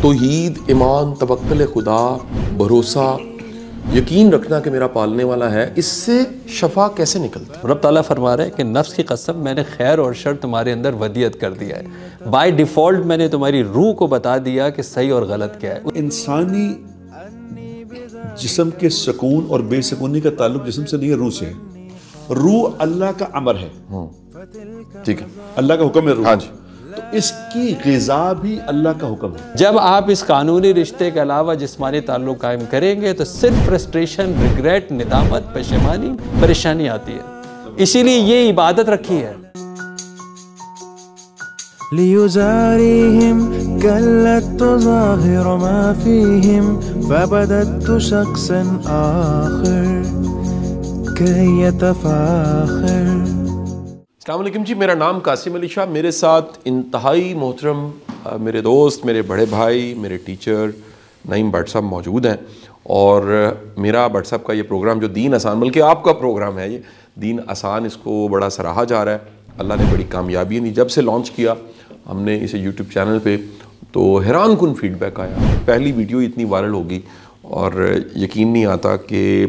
توحید، ایمان، توکل خدا، بھروسہ، یقین رکھنا کہ میرا پالنے والا ہے، اس سے شفا کیسے نکلتی ہے؟ رب تعالیٰ فرما رہے ہیں کہ نفس کی قسم میں نے خیر اور شر تمہارے اندر ودیت کر دیا ہے، بائی ڈیفالٹ میں نے تمہاری روح کو بتا دیا کہ صحیح اور غلط کیا ہے۔ انسانی جسم کے سکون اور بے سکونی کا تعلق جسم سے نہیں ہے، روح سے ہے۔ روح اللہ کا امر ہے، ٹھیک ہے، اللہ کا حکم ہے روح، ہاں جی، تو اس کی غذا بھی اللہ کا حکم ہے۔ جب آپ اس قانونی رشتے کے علاوہ جسمانی تعلق قائم کریں گے تو صرف فرسٹریشن، ریگریٹ، ندامت، پشیمانی، پریشانی آتی ہے، اسی لیے یہ عبادت رکھی ہے۔ ليزاريهم كلت ظاهر ما فيهم فبدت شخصا آخر كي يتفاخر۔ السلام علیکم جی، میرا نام قاسم علی شاہ، میرے ساتھ انتہائی محترم میرے دوست، میرے بڑے بھائی، میرے ٹیچر نعیم بٹ صاحب موجود ہیں، اور میرا بٹ صاحب کا یہ پروگرام جو دین آسان، بلکہ آپ کا پروگرام ہے یہ دین آسان، اس کو بڑا سراہا جا رہا ہے۔ اللہ نے بڑی کامیابی دی، جب سے لانچ کیا ہم نے اسے یوٹیوب چینل پہ تو حیران کن فیڈ بیک آیا، پہلی ویڈیو اتنی وائرل ہو گئی اور یقین نہیں آتا کہ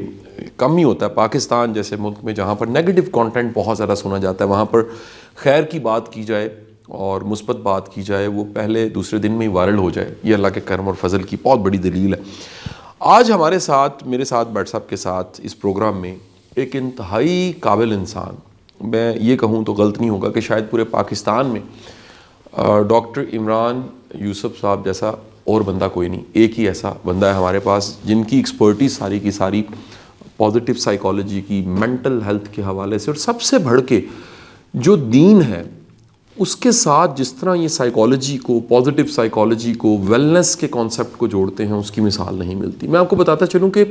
کم ہی ہوتا ہے پاکستان جیسے ملک میں جہاں پر نیگیٹو کانٹینٹ بہت زیادہ سنا جاتا ہے، وہاں پر خیر کی بات کی جائے اور مثبت بات کی جائے وہ پہلے دوسرے دن میں ہی وائرل ہو جائے، یہ اللہ کے کرم اور فضل کی بہت بڑی دلیل ہے۔ آج ہمارے ساتھ، میرے ساتھ بٹ صاحب کے ساتھ اس پروگرام میں ایک انتہائی قابل انسان، میں یہ کہوں تو غلط نہیں ہوگا کہ شاید پورے پاکستان میں ڈاکٹر عمران یوسف صاحب جیسا اور بندہ کوئی نہیں، ایک ہی ایسا بندہ ہے ہمارے پاس جن کی ایکسپرٹیز ساری کی ساری پازیٹیو سائیکالوجی کی، مینٹل ہیلتھ کے حوالے سے، اور سب سے بڑھ کے جو دین ہے اس کے ساتھ جس طرح یہ سائیکالوجی کو، پازیٹیو سائیکالوجی کو، ویلنس کے کانسیپٹ کو جوڑتے ہیں، اس کی مثال نہیں ملتی۔ میں آپ کو بتاتا چلوں کہ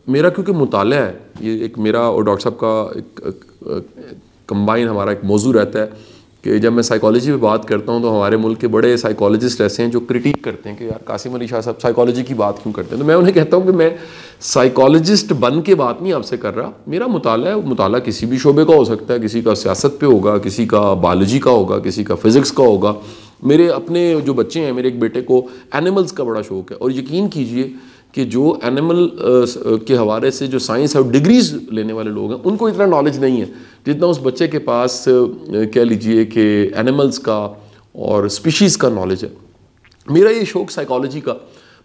میرا کیونکہ مطالعہ ہے، یہ ایک میرا اور ڈاکٹر صاحب کا ایک کمبائن ہمارا ایک موضوع رہتا ہے کہ جب میں سائیکالوجی پہ بات کرتا ہوں تو ہمارے ملک کے بڑے سائیکالوجسٹ ایسے ہیں جو کرٹیک کرتے ہیں کہ یار قاسم علی شاہ صاحب سائیکالوجی کی بات کیوں کرتے ہیں، تو میں انہیں کہتا ہوں کہ میں سائیکالوجسٹ بن کے بات نہیں آپ سے کر رہا، میرا مطالعہ ہے، مطالعہ کسی بھی شعبے کا ہو سکتا ہے، کسی کا سیاست پہ ہوگا، کسی کا بایولوجی کا ہوگا، کسی کا فزکس کا ہوگا۔ میرے اپنے جو بچے ہیں، میرے ایک بیٹے کو اینیملز کا بڑا شوق ہے، اور یقین کیجئے کہ جو اینیمل کے حوالے سے جو سائنس ہے ڈگریز لینے والے لوگ ہیں ان کو اتنا نالج نہیں ہے جتنا اس بچے کے پاس کہہ لیجئے کہ اینیملز کا اور اسپیشیز کا نالج ہے۔ میرا یہ شوق سائیکالوجی کا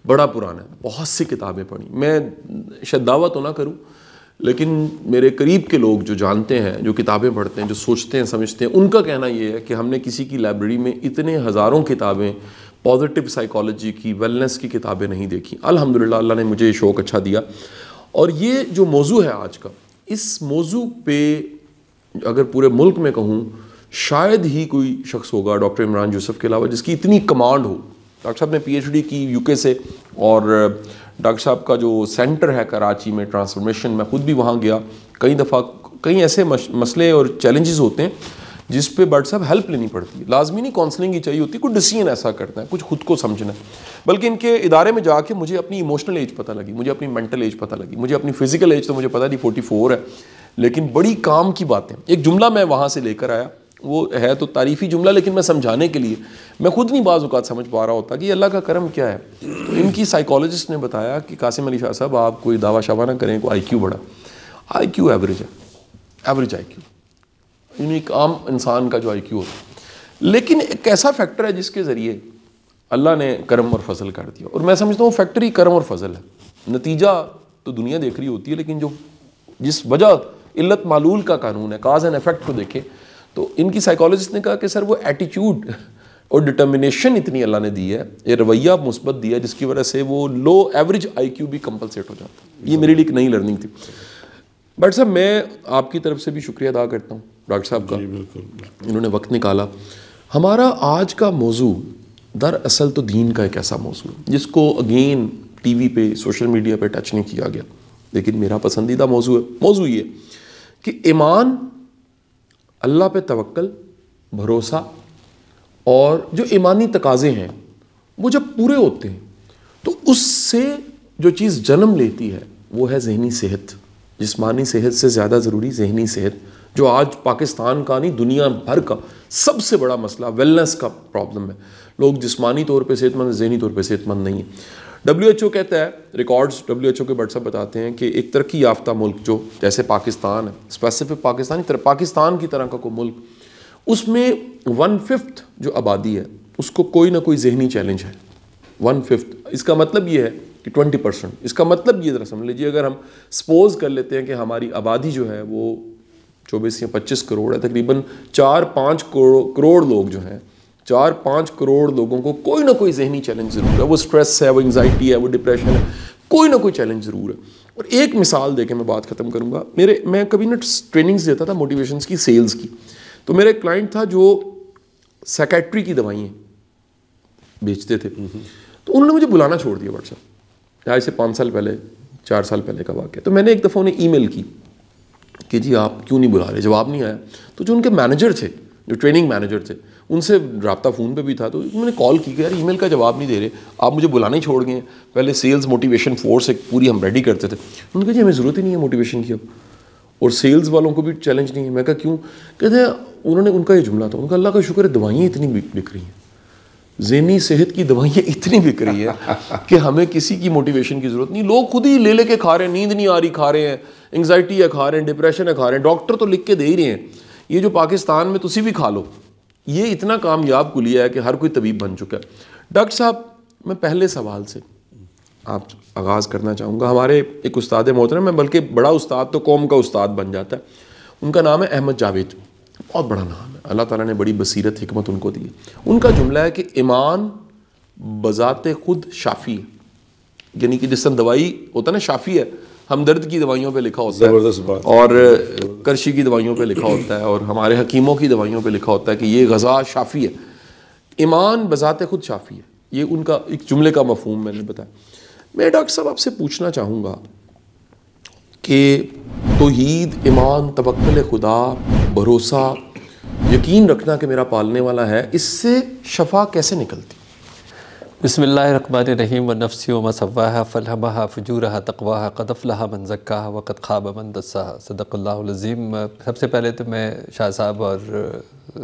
بڑا پرانا ہے، بہت سی کتابیں پڑھی، میں شاید دعویٰ تو نہ کروں لیکن میرے قریب کے لوگ جو جانتے ہیں، جو کتابیں پڑھتے ہیں، جو سوچتے ہیں سمجھتے ہیں، ان کا کہنا یہ ہے کہ ہم نے کسی کی لائبریری میں اتنے ہزاروں کتابیں پازیٹیو سائیکالوجی کی، ویلنس کی کتابیں نہیں دیکھی۔ الحمدللہ اللہ نے مجھے یہ شوق اچھا دیا، اور یہ جو موضوع ہے آج کا، اس موضوع پہ اگر پورے ملک میں کہوں شاید ہی کوئی شخص ہوگا ڈاکٹر عمران یوسف کے علاوہ جس کی اتنی کمانڈ ہو۔ ڈاکٹر صاحب نے پی ایچ ڈی کی UK سے، اور ڈاکٹر صاحب کا جو سینٹر ہے کراچی میں ٹرانسفارمیشن، میں خود بھی وہاں گیا کئی دفعہ، کئی ایسے مسئلے اور چیلنجز ہوتے ہیں جس پہ بٹ صاحب ہیلپ لینی پڑتی ہے، لازمی نہیں کاؤنسلنگ ہی چاہیے ہوتی، کوئی ڈیسیژن ایسا کرنا ہے، کچھ خود کو سمجھنا ہے۔ بلکہ ان کے ادارے میں جا کے مجھے اپنی ایموشنل ایج پتہ لگی، مجھے اپنی مینٹل ایج پتہ لگی، مجھے اپنی فزیکل ایج تو مجھے پتہ نہیں 44 ہے، لیکن بڑی کام کی باتیں۔ ایک جملہ میں وہاں سے لے کر آیا، وہ ہے تو تعریفی جملہ لیکن میں سمجھانے کے لیے میں خود نہیں بعض اوقات سمجھ پا رہا ہوتا کہ یہ اللہ کا کرم کیا ہے۔ تو ان کی سائیکالوجسٹ نے بتایا کہ قاسم علی شاہ صاحب آپ کوئی دعویٰ شعویٰ نہ کریں، کوئی IQ بڑا، IQ ایوریج ہے، ایوریج IQ، یعنی ایک عام انسان کا جو IQ ہوتا ہے، لیکن ایک ایسا فیکٹر ہے جس کے ذریعے اللہ نے کرم اور فضل کر دیا، اور میں سمجھتا ہوں فیکٹر ہی کرم اور فضل ہے۔ نتیجہ تو دنیا دیکھ رہی ہوتی ہے، لیکن جو جس وجہ علت معلول کا قانون ہے، کاز اینڈ ایفیکٹ کو دیکھے تو ان کی سائیکالوجسٹ نے کہا کہ سر وہ ایٹیچیوڈ اور ڈٹرمنیشن اتنی اللہ نے دی ہے، یہ رویہ مثبت دیا ہے جس کی وجہ سے وہ لو ایوریج IQ بھی کمپلسیٹ ہو جاتا ہے۔ یہ میرے لیے ایک نئی لرننگ تھی۔ بٹ صاحب میں آپ کی طرف سے بھی شکریہ ادا کرتا ہوں ڈاکٹر صاحب کا، انہوں نے وقت نکالا۔ ہمارا آج کا موضوع دراصل تو دین کا ایک ایسا موضوع ہے جس کو اگین ٹی وی پہ، سوشل میڈیا پہ ٹچ نہیں کیا گیا، لیکن میرا پسندیدہ موضوع ہے۔ موضوع یہ کہ ایمان، اللہ پہ توکل، بھروسہ، اور جو ایمانی تقاضے ہیں وہ جب پورے ہوتے ہیں تو اس سے جو چیز جنم لیتی ہے وہ ہے ذہنی صحت۔ جسمانی صحت سے زیادہ ضروری ذہنی صحت، جو آج پاکستان کا نہیں دنیا بھر کا سب سے بڑا مسئلہ ویلنس کا پرابلم ہے۔ لوگ جسمانی طور پہ صحت مند، ذہنی طور پہ صحت مند نہیں ہیں۔ WHO کہتا ہے، ریکارڈز WHO کے بٹ صاحب بتاتے ہیں کہ ایک ترقی یافتہ ملک جو جیسے پاکستان ہے، اسپیسیفک پاکستان کی طرح کا کوئی ملک، اس میں 1/5 جو آبادی ہے اس کو کوئی نہ کوئی ذہنی چیلنج ہے۔ 1/5 اس کا مطلب یہ ہے کہ 20%، اس کا مطلب یہ ذرا سمجھ لیجیے، اگر ہم سپوز کر لیتے ہیں کہ ہماری آبادی جو ہے وہ 24 یا 25 کروڑ ہے، تقریباً 4-5 کروڑ لوگ جو ہیں، 4-5 کروڑ لوگوں کو کوئی نہ کوئی ذہنی چیلنج ضرور ہے، وہ سٹریس ہے، وہ انگزائٹی ہے، وہ ڈپریشن ہے، کوئی نہ کوئی چیلنج ضرور ہے۔ اور ایک مثال دے کے میں بات ختم کروں گا، میں کبھی نہ ٹریننگز دیتا تھا موٹیویشنز کی، سیلز کی، تو میرا ایک کلائنٹ تھا جو سیکیٹری کی دوائیں بیچتے تھے، تو انہوں نے مجھے بلانا چھوڑ دیا واٹس ایپ، آج سے 5 سال پہلے 4 سال پہلے کا واقعہ۔ تو میں نے ایک دفعہ انہیں ای میل کی کہ جی آپ کیوں نہیں بلا رہے، جواب نہیں آیا۔ تو جو ان کے مینیجر تھے، جو ٹریننگ مینیجر تھے، ان سے رابطہ فون پہ بھی تھا، تو انہوں نے کال کی کہ یار ای میل کا جواب نہیں دے رہے، آپ مجھے بلانا ہی چھوڑ گئے ہیں، پہلے سیلز موٹیویشن فورس ایک پوری ہم ریڈی کرتے تھے۔ انہوں نے کہا جی ہمیں ضرورت ہی نہیں ہے موٹیویشن کی اب، اور سیلز والوں کو بھی چیلنج نہیں ہے۔ میں کہا کیوں؟ کہتے ہیں انہوں نے، ان کا یہ جملہ تھا، ان کا اللہ کا شکر ہے دوائیں اتنی بک رہی ہیں، ذہنی صحت کی دوائیں اتنی بک رہی ہیں کہ ہمیں کسی کی موٹیویشن کی ضرورت نہیں، لوگ خود ہی لے کے کھا رہے ہیں، نیند نہیں آ رہی کھا رہے ہیں، انگزائٹی ہے کھا رہے ہیں، ڈپریشن ہے کھا رہے ہیں، ڈاکٹر تو لکھ کے دے ہی رہے ہیں یہ جو پاکستان میں تسی بھی کھا لو۔ یہ اتنا کامیاب کلیہ ہے کہ ہر کوئی طبیب بن چکا ہے۔ ڈاکٹر صاحب میں پہلے سوال سے آپ آغاز کرنا چاہوں گا۔ ہمارے ایک استاد محترم ہے، بلکہ بڑا استاد تو قوم کا استاد بن جاتا ہے، ان کا نام ہے احمد جاوید، بہت بڑا نام ہے، اللہ تعالیٰ نے بڑی بصیرت حکمت ان کو دی ہے۔ ان کا جملہ ہے کہ ایمان بذات خود شافی ہے، یعنی کہ جس طرح دوائی ہوتا ہے نا شافی ہے، ہمدرد کی دوائیوں پہ لکھا ہوتا ہے اور کرشی کی دوائیوں پہ لکھا ہوتا ہے اور ہمارے حکیموں کی دوائیوں پہ لکھا ہوتا ہے کہ یہ غذا شافی ہے، ایمان بذات خود شافی ہے، یہ ان کا ایک جملے کا مفہوم میں نے بتایا۔ میں ڈاکٹر صاحب آپ سے پوچھنا چاہوں گا کہ توحید، ایمان، توکل خدا، بھروسہ، یقین رکھنا کہ میرا پالنے والا ہے، اس سے شفا کیسے نکلتی؟ بسم اللہ الرحمن الرحیم، ونفس وما سواها فالہمہا فجورہا تقواہا قد افلح من زکاہا وقد خاب من دساہا، صدق اللہ العظیم۔ سب سے پہلے تو میں شاہ صاحب اور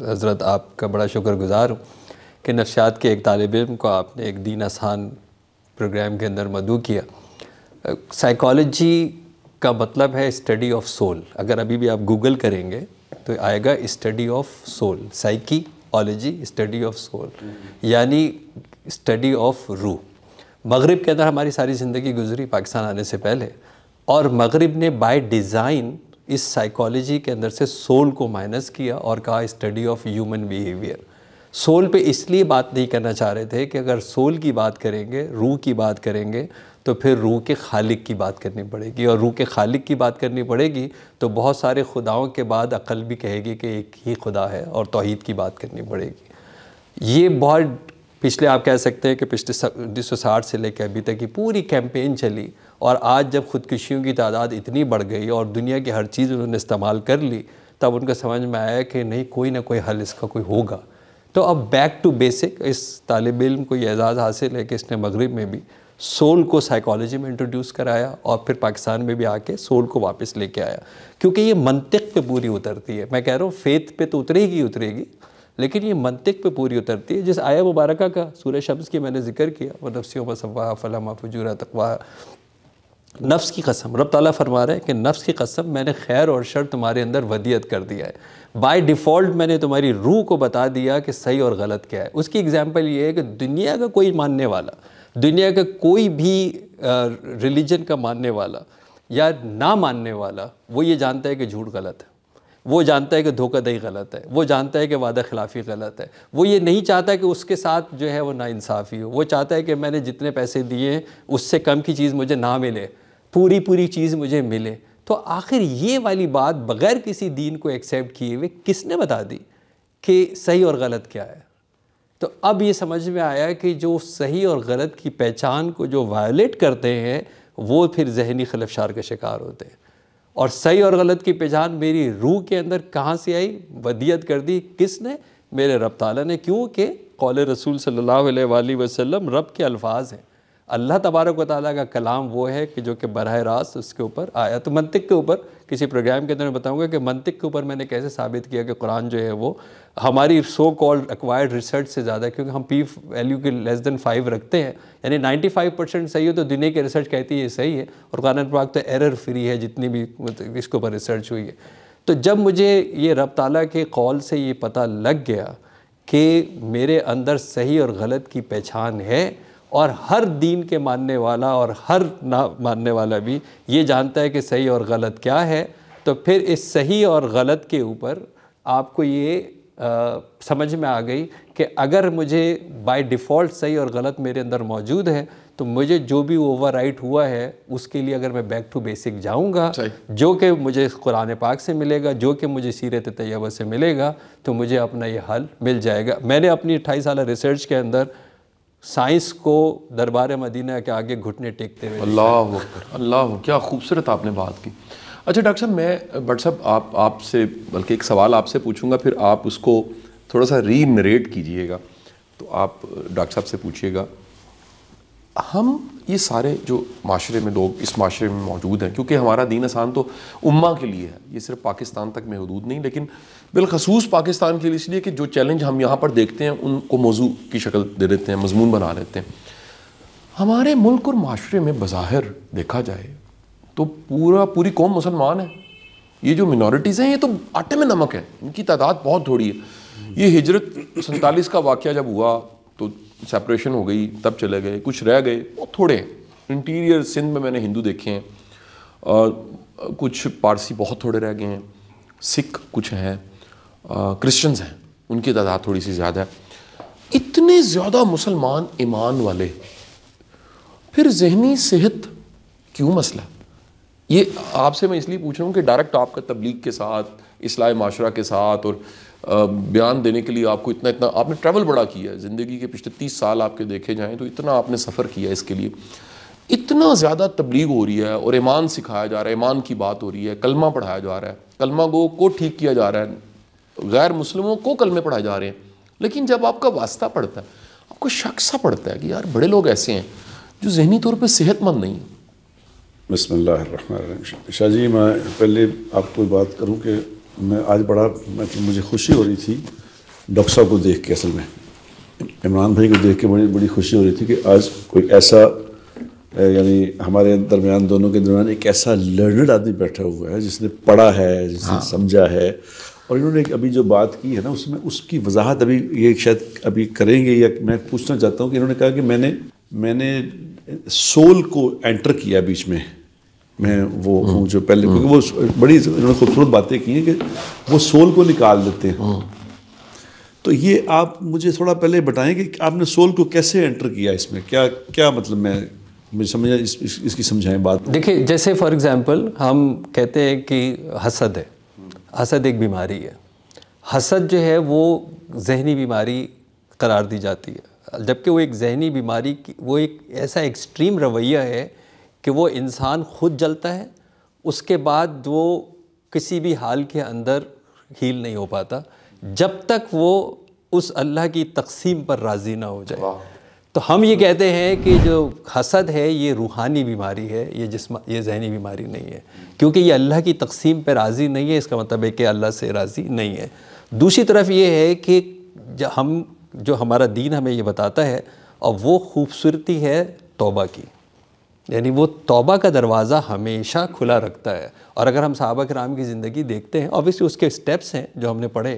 حضرت آپ کا بڑا شکر گزار ہوں کہ نفسیات کے ایک طالب علم کو آپ نے ایک دین آسان پروگرام کے اندر مدعو کیا۔ سائیکالوجی کا مطلب ہے اسٹڈی آف سول، اگر ابھی بھی آپ گوگل کریں گے تو آئے گا study of soul, psychology study of soul, یعنی اسٹڈی آف روح۔ مغرب کے اندر ہماری ساری زندگی گزری پاکستان آنے سے پہلے، اور مغرب نے بائی ڈیزائن اس سائیکالوجی کے اندر سے سول کو مائنس کیا اور کہا study of human behaviour. Civil پہ اس لیے بات نہیں کرنا چاہ رہے تھے کہ اگر سول کی بات کریں گے، روح کی بات کریں گے، تو پھر روح کے خالق کی بات کرنی پڑے گی، اور روح کے خالق کی بات کرنی پڑے گی تو بہت سارے خداؤں کے بعد عقل بھی کہے گی کہ ایک ہی خدا ہے، اور توحید کی بات کرنی پڑے گی۔ یہ بہت پچھلے آپ کہہ سکتے ہیں کہ پچھلے 1960 سے لے کے ابھی تک کی پوری کیمپین چلی، اور آج جب خودکشیوں کی تعداد اتنی بڑھ گئی اور دنیا کی ہر چیز انہوں نے استعمال کر لی، تب ان کو سمجھ میں آیا کہ نہیں، کوئی نہ کوئی حل اس کا کوئی ہوگا۔ تو اب بیک ٹو بیسک اس طالب علم کو یہ اعزاز حاصل ہے کہ اس نے مغرب میں بھی سول کو سائیکالوجی میں انٹروڈیوس کرایا، اور پھر پاکستان میں بھی آ کے سول کو واپس لے کے آیا، کیونکہ یہ منطق پہ پوری اترتی ہے۔ میں کہہ رہا ہوں فیتھ پہ تو اترے گی، لیکن یہ منطق پہ پوری اترتی ہے۔ جس آیہ مبارکہ کا سورہ شمس کی میں نے ذکر کیا، وَنَفْسٍ وَمَا سَوَّاهَا فَأَلْهَمَهَا فُجُورَهَا تَقْوَاهَا، نفس کی قسم، رب تعالیٰ فرما رہے ہیں کہ نفس کی قسم میں نے خیر اور شر تمہارے اندر ودیت کر دیا ہے، بائی ڈیفالٹ میں نے تمہاری روح کو بتا دیا کہ صحیح اور غلط کیا ہے۔ اس کی ایگزامپل یہ ہے کہ دنیا کا کوئی ماننے والا، دنیا کا کوئی بھی ریلیجن کا ماننے والا یا نہ ماننے والا، وہ یہ جانتا ہے کہ جھوٹ غلط ہے، وہ جانتا ہے کہ دھوکہ دہی غلط ہے، وہ جانتا ہے کہ وعدہ خلافی غلط ہے، وہ یہ نہیں چاہتا کہ اس کے ساتھ جو ہے وہ ناانصافی ہو، وہ چاہتا ہے کہ میں نے جتنے پیسے دیے ہیں اس سے کم کی چیز مجھے نہ ملے، پوری چیز مجھے ملے۔ تو آخر یہ والی بات بغیر کسی دین کو ایکسیپٹ کیے ہوئے کس نے بتا دی کہ صحیح اور غلط کیا ہے؟ تو اب یہ سمجھ میں آیا کہ جو صحیح اور غلط کی پہچان کو جو وائلیٹ کرتے ہیں وہ پھر ذہنی خلفشار کا شکار ہوتے ہیں۔ اور صحیح اور غلط کی پہچان میری روح کے اندر کہاں سے آئی؟ ودیت کر دی کس نے؟ میرے رب تعالیٰ نے۔ کیوں کہ قول رسول صلی اللہ علیہ وآلہ وسلم رب کے الفاظ ہیں، اللہ تبارک و تعالیٰ کا کلام وہ ہے کہ جو کہ براہ راست اس کے اوپر آیا. تو منطق کے اوپر کسی پروگرام کے اندر میں بتاؤں گا کہ منطق کے اوپر میں نے کیسے ثابت کیا کہ قرآن جو ہے وہ ہماری سو کالڈ ایکوائرڈ ریسرچ سے زیادہ ہے, کیونکہ ہم پی ویلیو کے لیس دین 5 رکھتے ہیں, یعنی 95% صحیح ہو تو دنیا کی ریسرچ کہتی ہے یہ صحیح ہے, اور قرآن پاک تو ایرر فری ہے جتنی بھی اس کے اوپر ریسرچ ہوئی ہے. تو جب مجھے یہ رب تعالیٰ کے قول سے یہ پتہ لگ گیا کہ میرے اندر صحیح اور غلط کی پہچان ہے, اور ہر دین کے ماننے والا اور ہر نہ ماننے والا بھی یہ جانتا ہے کہ صحیح اور غلط کیا ہے, تو پھر اس صحیح اور غلط کے اوپر آپ کو یہ سمجھ میں آ گئی کہ اگر مجھے بائی ڈیفالٹ صحیح اور غلط میرے اندر موجود ہے تو مجھے جو بھی اوور رائٹ ہوا ہے اس کے لیے اگر میں بیک ٹو بیسک جاؤں گا, جو کہ مجھے قرآن پاک سے ملے گا, جو کہ مجھے سیرت طیبہ سے ملے گا, تو مجھے اپنا یہ حل مل جائے گا. میں نے اپنی 28 سالہ ریسرچ کے اندر سائنس کو دربار مدینہ کے آگے گھٹنے ٹیکتے ہوئے. اللہ اکبر, اللہ, کیا خوبصورت آپ نے بات کی. اچھا ڈاکٹر صاحب, میں بٹ صاحب آپ سے بلکہ ایک سوال آپ سے پوچھوں گا, پھر آپ اس کو تھوڑا سا ری نریٹ کیجئے گا, تو آپ ڈاکٹر صاحب سے پوچھیے گا. ہم یہ سارے جو معاشرے میں لوگ اس معاشرے میں موجود ہیں, کیونکہ ہمارا دین آسان تو امہ کے لیے ہے, یہ صرف پاکستان تک محدود نہیں, لیکن بالخصوص پاکستان کے لیے اس لیے کہ جو چیلنج ہم یہاں پر دیکھتے ہیں ان کو موضوع کی شکل دے دیتے ہیں, مضمون بنا لیتے ہیں. ہمارے ملک اور معاشرے میں بظاہر دیکھا جائے تو پوری قوم مسلمان ہے. یہ جو منورٹیز ہیں یہ تو آٹے میں نمک ہے, ان کی تعداد بہت تھوڑی ہے. یہ ہجرت 47 کا واقعہ جب ہوا تو سیپریشن ہو گئی, تب چلے گئے, کچھ رہ گئے, بہت تھوڑے. انٹیریئر سندھ میں نے ہندو دیکھے ہیں, کچھ پارسی بہت تھوڑے رہ گئے ہیں, سکھ کچھ ہیں, کرسچنز ہیں, ان کی تعداد تھوڑی سی زیادہ ہے. اتنے زیادہ مسلمان ایمان والے, پھر ذہنی صحت کیوں مسئلہ؟ یہ آپ سے میں اس لیے پوچھ رہا ہوں کہ ڈائریکٹ آپ کا تبلیغ کے ساتھ, اصلاح معاشرہ کے ساتھ اور بیان دینے کے لیے آپ کو اتنا آپ نے ٹریول بڑا کیا ہے, زندگی کے پچھلے 30 سال آپ کے دیکھے جائیں تو اتنا آپ نے سفر کیا اس کے لیے, اتنا زیادہ تبلیغ ہو رہی ہے اور ایمان سکھایا جا رہا ہے, ایمان کی بات ہو رہی ہے, کلمہ پڑھایا جا رہا ہے, کلمہ گو کو ٹھیک کیا جا رہا ہے, غیر مسلموں کو کلمے پڑھائے جا رہے ہیں. لیکن جب آپ کا واسطہ پڑتا ہے آپ کو شک سا پڑتا ہے کہ یار بڑے لوگ ایسے ہیں جو ذہنی طور پہ صحت مند نہیں ہیں. بسم اللہ الرحمن الرحیم. شاہ جی, میں پہلے آپ کو بات کروں کہ میں آج مجھے خوشی ہو رہی تھی ڈاکٹر صاحب کو دیکھ کے, اصل میں عمران بھائی کو دیکھ کے بڑی خوشی ہو رہی تھی کہ آج کوئی ایسا, یعنی ہمارے درمیان دونوں کے درمیان ایک ایسا لرنڈ آدمی بیٹھا ہوا ہے جس نے پڑھا ہے, جس نے سمجھا ہے. اور انہوں نے ابھی جو بات کی ہے نا اس میں اس کی وضاحت ابھی یہ شاید ابھی کریں گے, یا میں پوچھنا چاہتا ہوں کہ انہوں نے کہا کہ میں نے سول کو انٹر کیا بیچ میں وہ ہوں جو پہلے, کیونکہ وہ بڑی انہوں نے خوبصورت باتیں کی ہیں کہ وہ سول کو نکال دیتے ہیں. تو یہ آپ مجھے تھوڑا پہلے بتائیں کہ آپ نے سول کو کیسے انٹر کیا, اس میں کیا مطلب, مجھے سمجھا اس کی سمجھائیں بات. دیکھیں, جیسے فار ایگزامپل ہم کہتے ہیں کہ حسد ہے, حسد ایک بیماری ہے. حسد جو ہے وہ ذہنی بیماری قرار دی جاتی ہے, جبکہ وہ ایک ذہنی بیماری وہ ایک ایسا ایکسٹریم رویہ ہے کہ وہ انسان خود جلتا ہے, اس کے بعد وہ کسی بھی حال کے اندر ہیل نہیں ہو پاتا جب تک وہ اس اللہ کی تقسیم پر راضی نہ ہو جائے. تو ہم یہ کہتے ہیں کہ جو حسد ہے یہ روحانی بیماری ہے, یہ ذہنی بیماری نہیں ہے, کیونکہ یہ اللہ کی تقسیم پہ راضی نہیں ہے, اس کا مطلب ہے کہ اللہ سے راضی نہیں ہے. دوسری طرف یہ ہے کہ جو ہمارا دین ہمیں یہ بتاتا ہے, اور وہ خوبصورتی ہے توبہ کی, یعنی وہ توبہ کا دروازہ ہمیشہ کھلا رکھتا ہے. اور اگر ہم صحابہ کرام کی زندگی دیکھتے ہیں, obviously اس کے سٹیپس ہیں جو ہم نے پڑھے,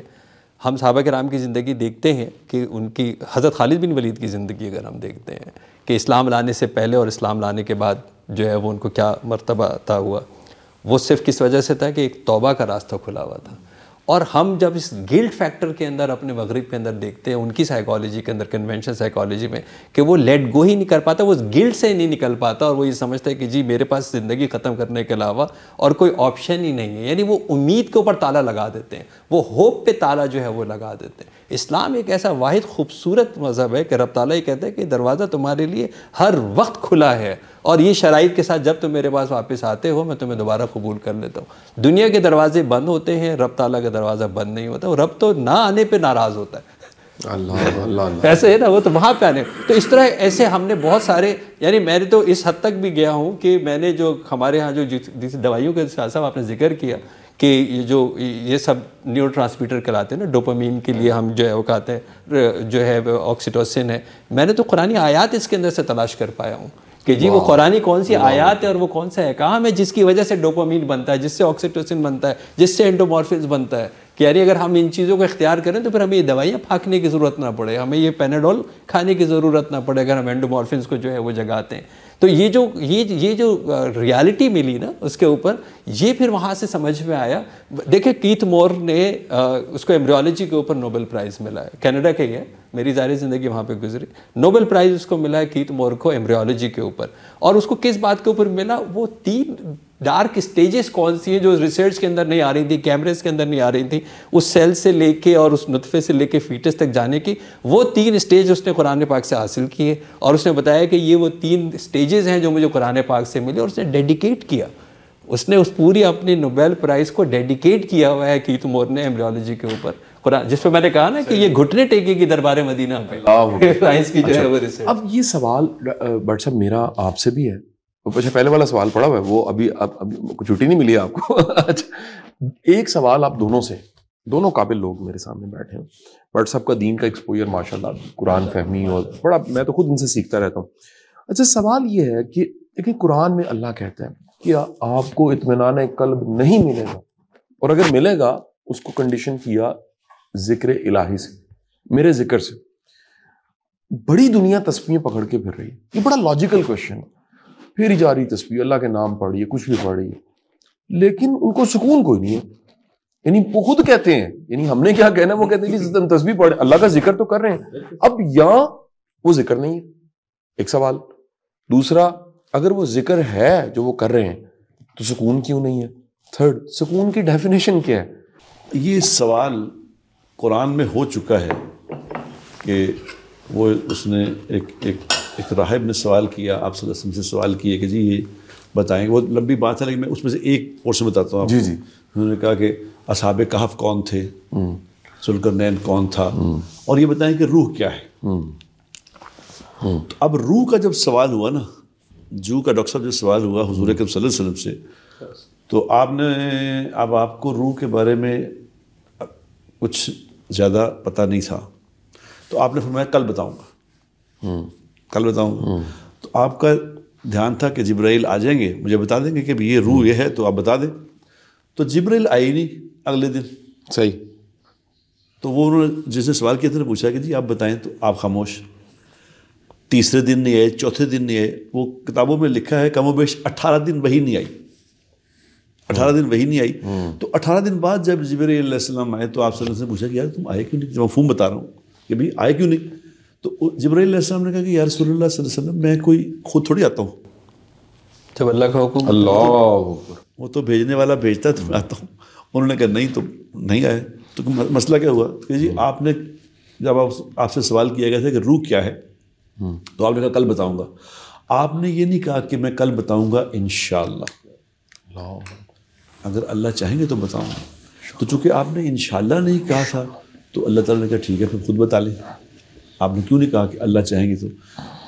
ہم صحابہ کرام کی زندگی دیکھتے ہیں کہ ان کی حضرت خالد بن ولید کی زندگی اگر ہم دیکھتے ہیں کہ اسلام لانے سے پہلے اور اسلام لانے کے بعد جو ہے وہ ان کو کیا مرتبہ عطا ہوا, وہ صرف کس وجہ سے تھا کہ ایک توبہ کا راستہ کھلا ہوا تھا. اور ہم جب اس گلٹ فیکٹر کے اندر اپنے مغرب کے اندر دیکھتے ہیں, ان کی سائیکالوجی کے اندر, کنونشن سائیکالوجی میں, کہ وہ لیٹ گو ہی نہیں کر پاتا, وہ اس گلٹ سے نہیں نکل پاتا, اور وہ یہ سمجھتا ہے کہ جی میرے پاس زندگی ختم کرنے کے علاوہ اور کوئی آپشن ہی نہیں ہے. یعنی وہ امید کے اوپر تالا لگا دیتے ہیں, وہ ہوپ پہ تالا جو ہے وہ لگا دیتے ہیں. اسلام ایک ایسا واحد خوبصورت مذہب ہے کہ رب تعالیٰ یہ کہتا ہے کہ دروازہ تمہارے لیے ہر وقت کھلا ہے, اور یہ شرائط کے ساتھ جب تم میرے پاس واپس آتے ہو میں تمہیں دوبارہ قبول کر لیتا ہوں. دنیا کے دروازے بند ہوتے ہیں, رب تعالیٰ کا دروازہ بند نہیں ہوتا. رب تو نہ آنے پہ ناراض ہوتا ہے, اللہ اللہ ایسے ہے نا, وہ تو وہاں پہ آنے. تو اس طرح ایسے ہم نے بہت سارے, یعنی میں نے تو اس حد تک بھی گیا ہوں کہ میں نے جو ہمارے ہاں جو دوائیوں کے شاہ صاحب آپ نے ذکر کیا کہ یہ سب نیورو ٹرانسمیٹر کہلاتے ہیں نا, ڈوپامین کے لیے ہم جو ہے وہ کہتے ہیں جو ہے آکسیٹوسن ہے, میں نے تو قرآنی آیات اس کے اندر سے تلاش کر پایا ہوں کہ جی وہ قرآنی کون سی آیات ہے اور وہ کون سا احکام ہے جس کی وجہ سے ڈوپامین بنتا ہے, جس سے آکسیٹوسن بنتا ہے, جس سے اینڈومورفنز بنتا ہے, کہ یعنی اگر ہم ان چیزوں کو اختیار کریں تو پھر ہمیں یہ دوائیاں پھانکنے کی ضرورت نہ پڑے, ہمیں یہ پیناڈول کھانے کی ضرورت نہ پڑے اگر ہم اینڈومورفنز کو جو ہے وہ جگاتے ہیں. تو یہ جو ریالٹی ملی نا اس کے اوپر, یہ پھر وہاں سے سمجھ میں آیا. دیکھیں کیتھ مور نے اس کو ایمبریولوجی کے اوپر نوبل پرائز ملا ہے, کینیڈا کا ہی ہے, میری ظاہری زندگی وہاں پہ گزری. نوبل پرائز اس کو ملا ہے کیتھ مور کو ایمبریولوجی کے اوپر, اور اس کو کس بات کے اوپر ملا, وہ 3 ڈارک اسٹیجز کون سی ہیں جو ریسرچ کے اندر نہیں آ رہی تھی, کیمریز کے اندر نہیں آ رہی تھی, اس سیل سے لے کے اور اس نطفے سے لے کے فیٹس تک جانے کی, وہ 3 اسٹیج اس نے قرآن پاک سے حاصل کیے. اور اس نے بتایا کہ یہ وہ 3 اسٹیجز ہیں جو مجھے قرآن پاک سے ملے, اور اس نے ڈیڈیکیٹ کیا, اس نے اس پوری اپنی نوبیل پرائز کو ڈیڈیکیٹ کیا ہوا ہے کیتھ مور نے ایمبریولوجی کے اوپر قرآن, جس پہ میں نے کہا نا کہ یہ گھٹنے ٹیکے کی دربار مدینہ پہ سائنس کی جو ہے وہ ریسرچ. اب یہ سوال بٹ صاحب میرا آپ سے بھی ہے, اچھا پہلے والا سوال پڑا ہوا ہے وہ ابھی کچھ چھٹی نہیں ملی ہے آپ کو. ایک سوال آپ دونوں سے, دونوں قابل لوگ میرے سامنے بیٹھے ہیں, بٹ صاحب کا دین کا ایکسپوجر ماشاء اللہ, قرآن فہمی, اور بڑا میں تو خود ان سے سیکھتا رہتا ہوں. اچھا سوال یہ ہے کہ دیکھیں قرآن میں اللہ کہتا ہے کہ آپ کو اطمینان قلب نہیں ملے گا, اور اگر ملے گا اس کو کنڈیشن کیا ذکر الہی سے, میرے ذکر سے. بڑی دنیا تسبیحیں پکڑ کے پھر رہی ہے, یہ بڑا لاجیکل کوشچن ہے, پھر جا رہی تسبیح, اللہ کے نام پڑھ رہی ہے, کچھ بھی پڑھ رہی ہے, لیکن ان کو سکون کوئی نہیں ہے. یعنی وہ خود کہتے ہیں, یعنی ہم نے کیا کہنا, وہ کہتے ہیں کہ تسبیح پڑھ, اللہ کا ذکر تو کر رہے ہیں, اب یہاں وہ ذکر نہیں ہے, ایک سوال. دوسرا, اگر وہ ذکر ہے جو وہ کر رہے ہیں تو سکون کیوں نہیں ہے؟ تھرڈ, سکون کی ڈیفینیشن کیا ہے؟ یہ سوال قرآن میں ہو چکا ہے کہ وہ اس نے ایک راہب نے سوال کیا, آپ صلی اللہ علیہ وسلم سے سوال کیا کہ جی یہ بتائیں گے, وہ لمبی بات ہے لیکن میں اس میں سے ایک پورشن بتاتا ہوں آپ کو. انہوں نے کہا کہ اصحاب کہف کون تھے, ذوالقرنین کون تھا, اور یہ بتائیں کہ روح کیا ہے. تو اب روح کا جب سوال ہوا نا, جو کا ڈاکٹر صاحب جب سوال ہوا حضور اکرم صلی اللہ علیہ وسلم سے, تو آپ کو روح کے بارے میں کچھ زیادہ پتہ نہیں تھا, تو آپ نے فرمایا کل بتاؤں گا, کل بتاؤں گا. تو آپ کا دھیان تھا کہ جبرائیل آ جائیں گے, مجھے بتا دیں گے کہ یہ روح یہ ہے, تو آپ بتا دیں. تو جبرائیل آئی نہیں اگلے دن. صحیح. تو وہ انہوں نے جس نے سوال کیا تھا نے پوچھا کہ جی آپ بتائیں, تو آپ خاموش. تیسرے دن نہیں آئے, چوتھے دن نہیں آئے. وہ کتابوں میں لکھا ہے کم و بیش 18 دن وہی نہیں آئی, 18 دن وہی نہیں آئی. تو 18 دن بعد جب جبرائیل علیہ السلام آئے تو آپ صلی اللہ علیہ وسلم نے پوچھا کہ یار تم آئے کیوں نہیں, جو مفہوم بتا رہا ہوں کہ بھائی آئے کیوں نہیں. تو جبرائیل علیہ السلام نے کہا کہ یا رسول اللہ صلی اللہ علیہ وسلم, میں کوئی خود تھوڑی آتا ہوں, جب اللہ کا حکم, اللہ وہ تو بھیجنے والا بھیجتا ہے تو میں آتا ہوں. انہوں نے کہا نہیں تم نہیں آئے. تو مسئلہ کیا ہوا کہ جی آپ نے جب آپ سے سوال کیا گیا تھا کہ روح کیا ہے, تو آپ نے کہا کل بتاؤں گا. آپ نے یہ نہیں کہا کہ میں کل بتاؤں گا انشاءاللہ, اگر اللہ چاہیں گے تو بتاؤں گا. تو چونکہ آپ نے انشاءاللہ نہیں کہا تھا تو اللہ تعالیٰ نے کہا ٹھیک ہے پھر خود بتا لیں. آپ نے کیوں نہیں کہا کہ اللہ چاہیں گے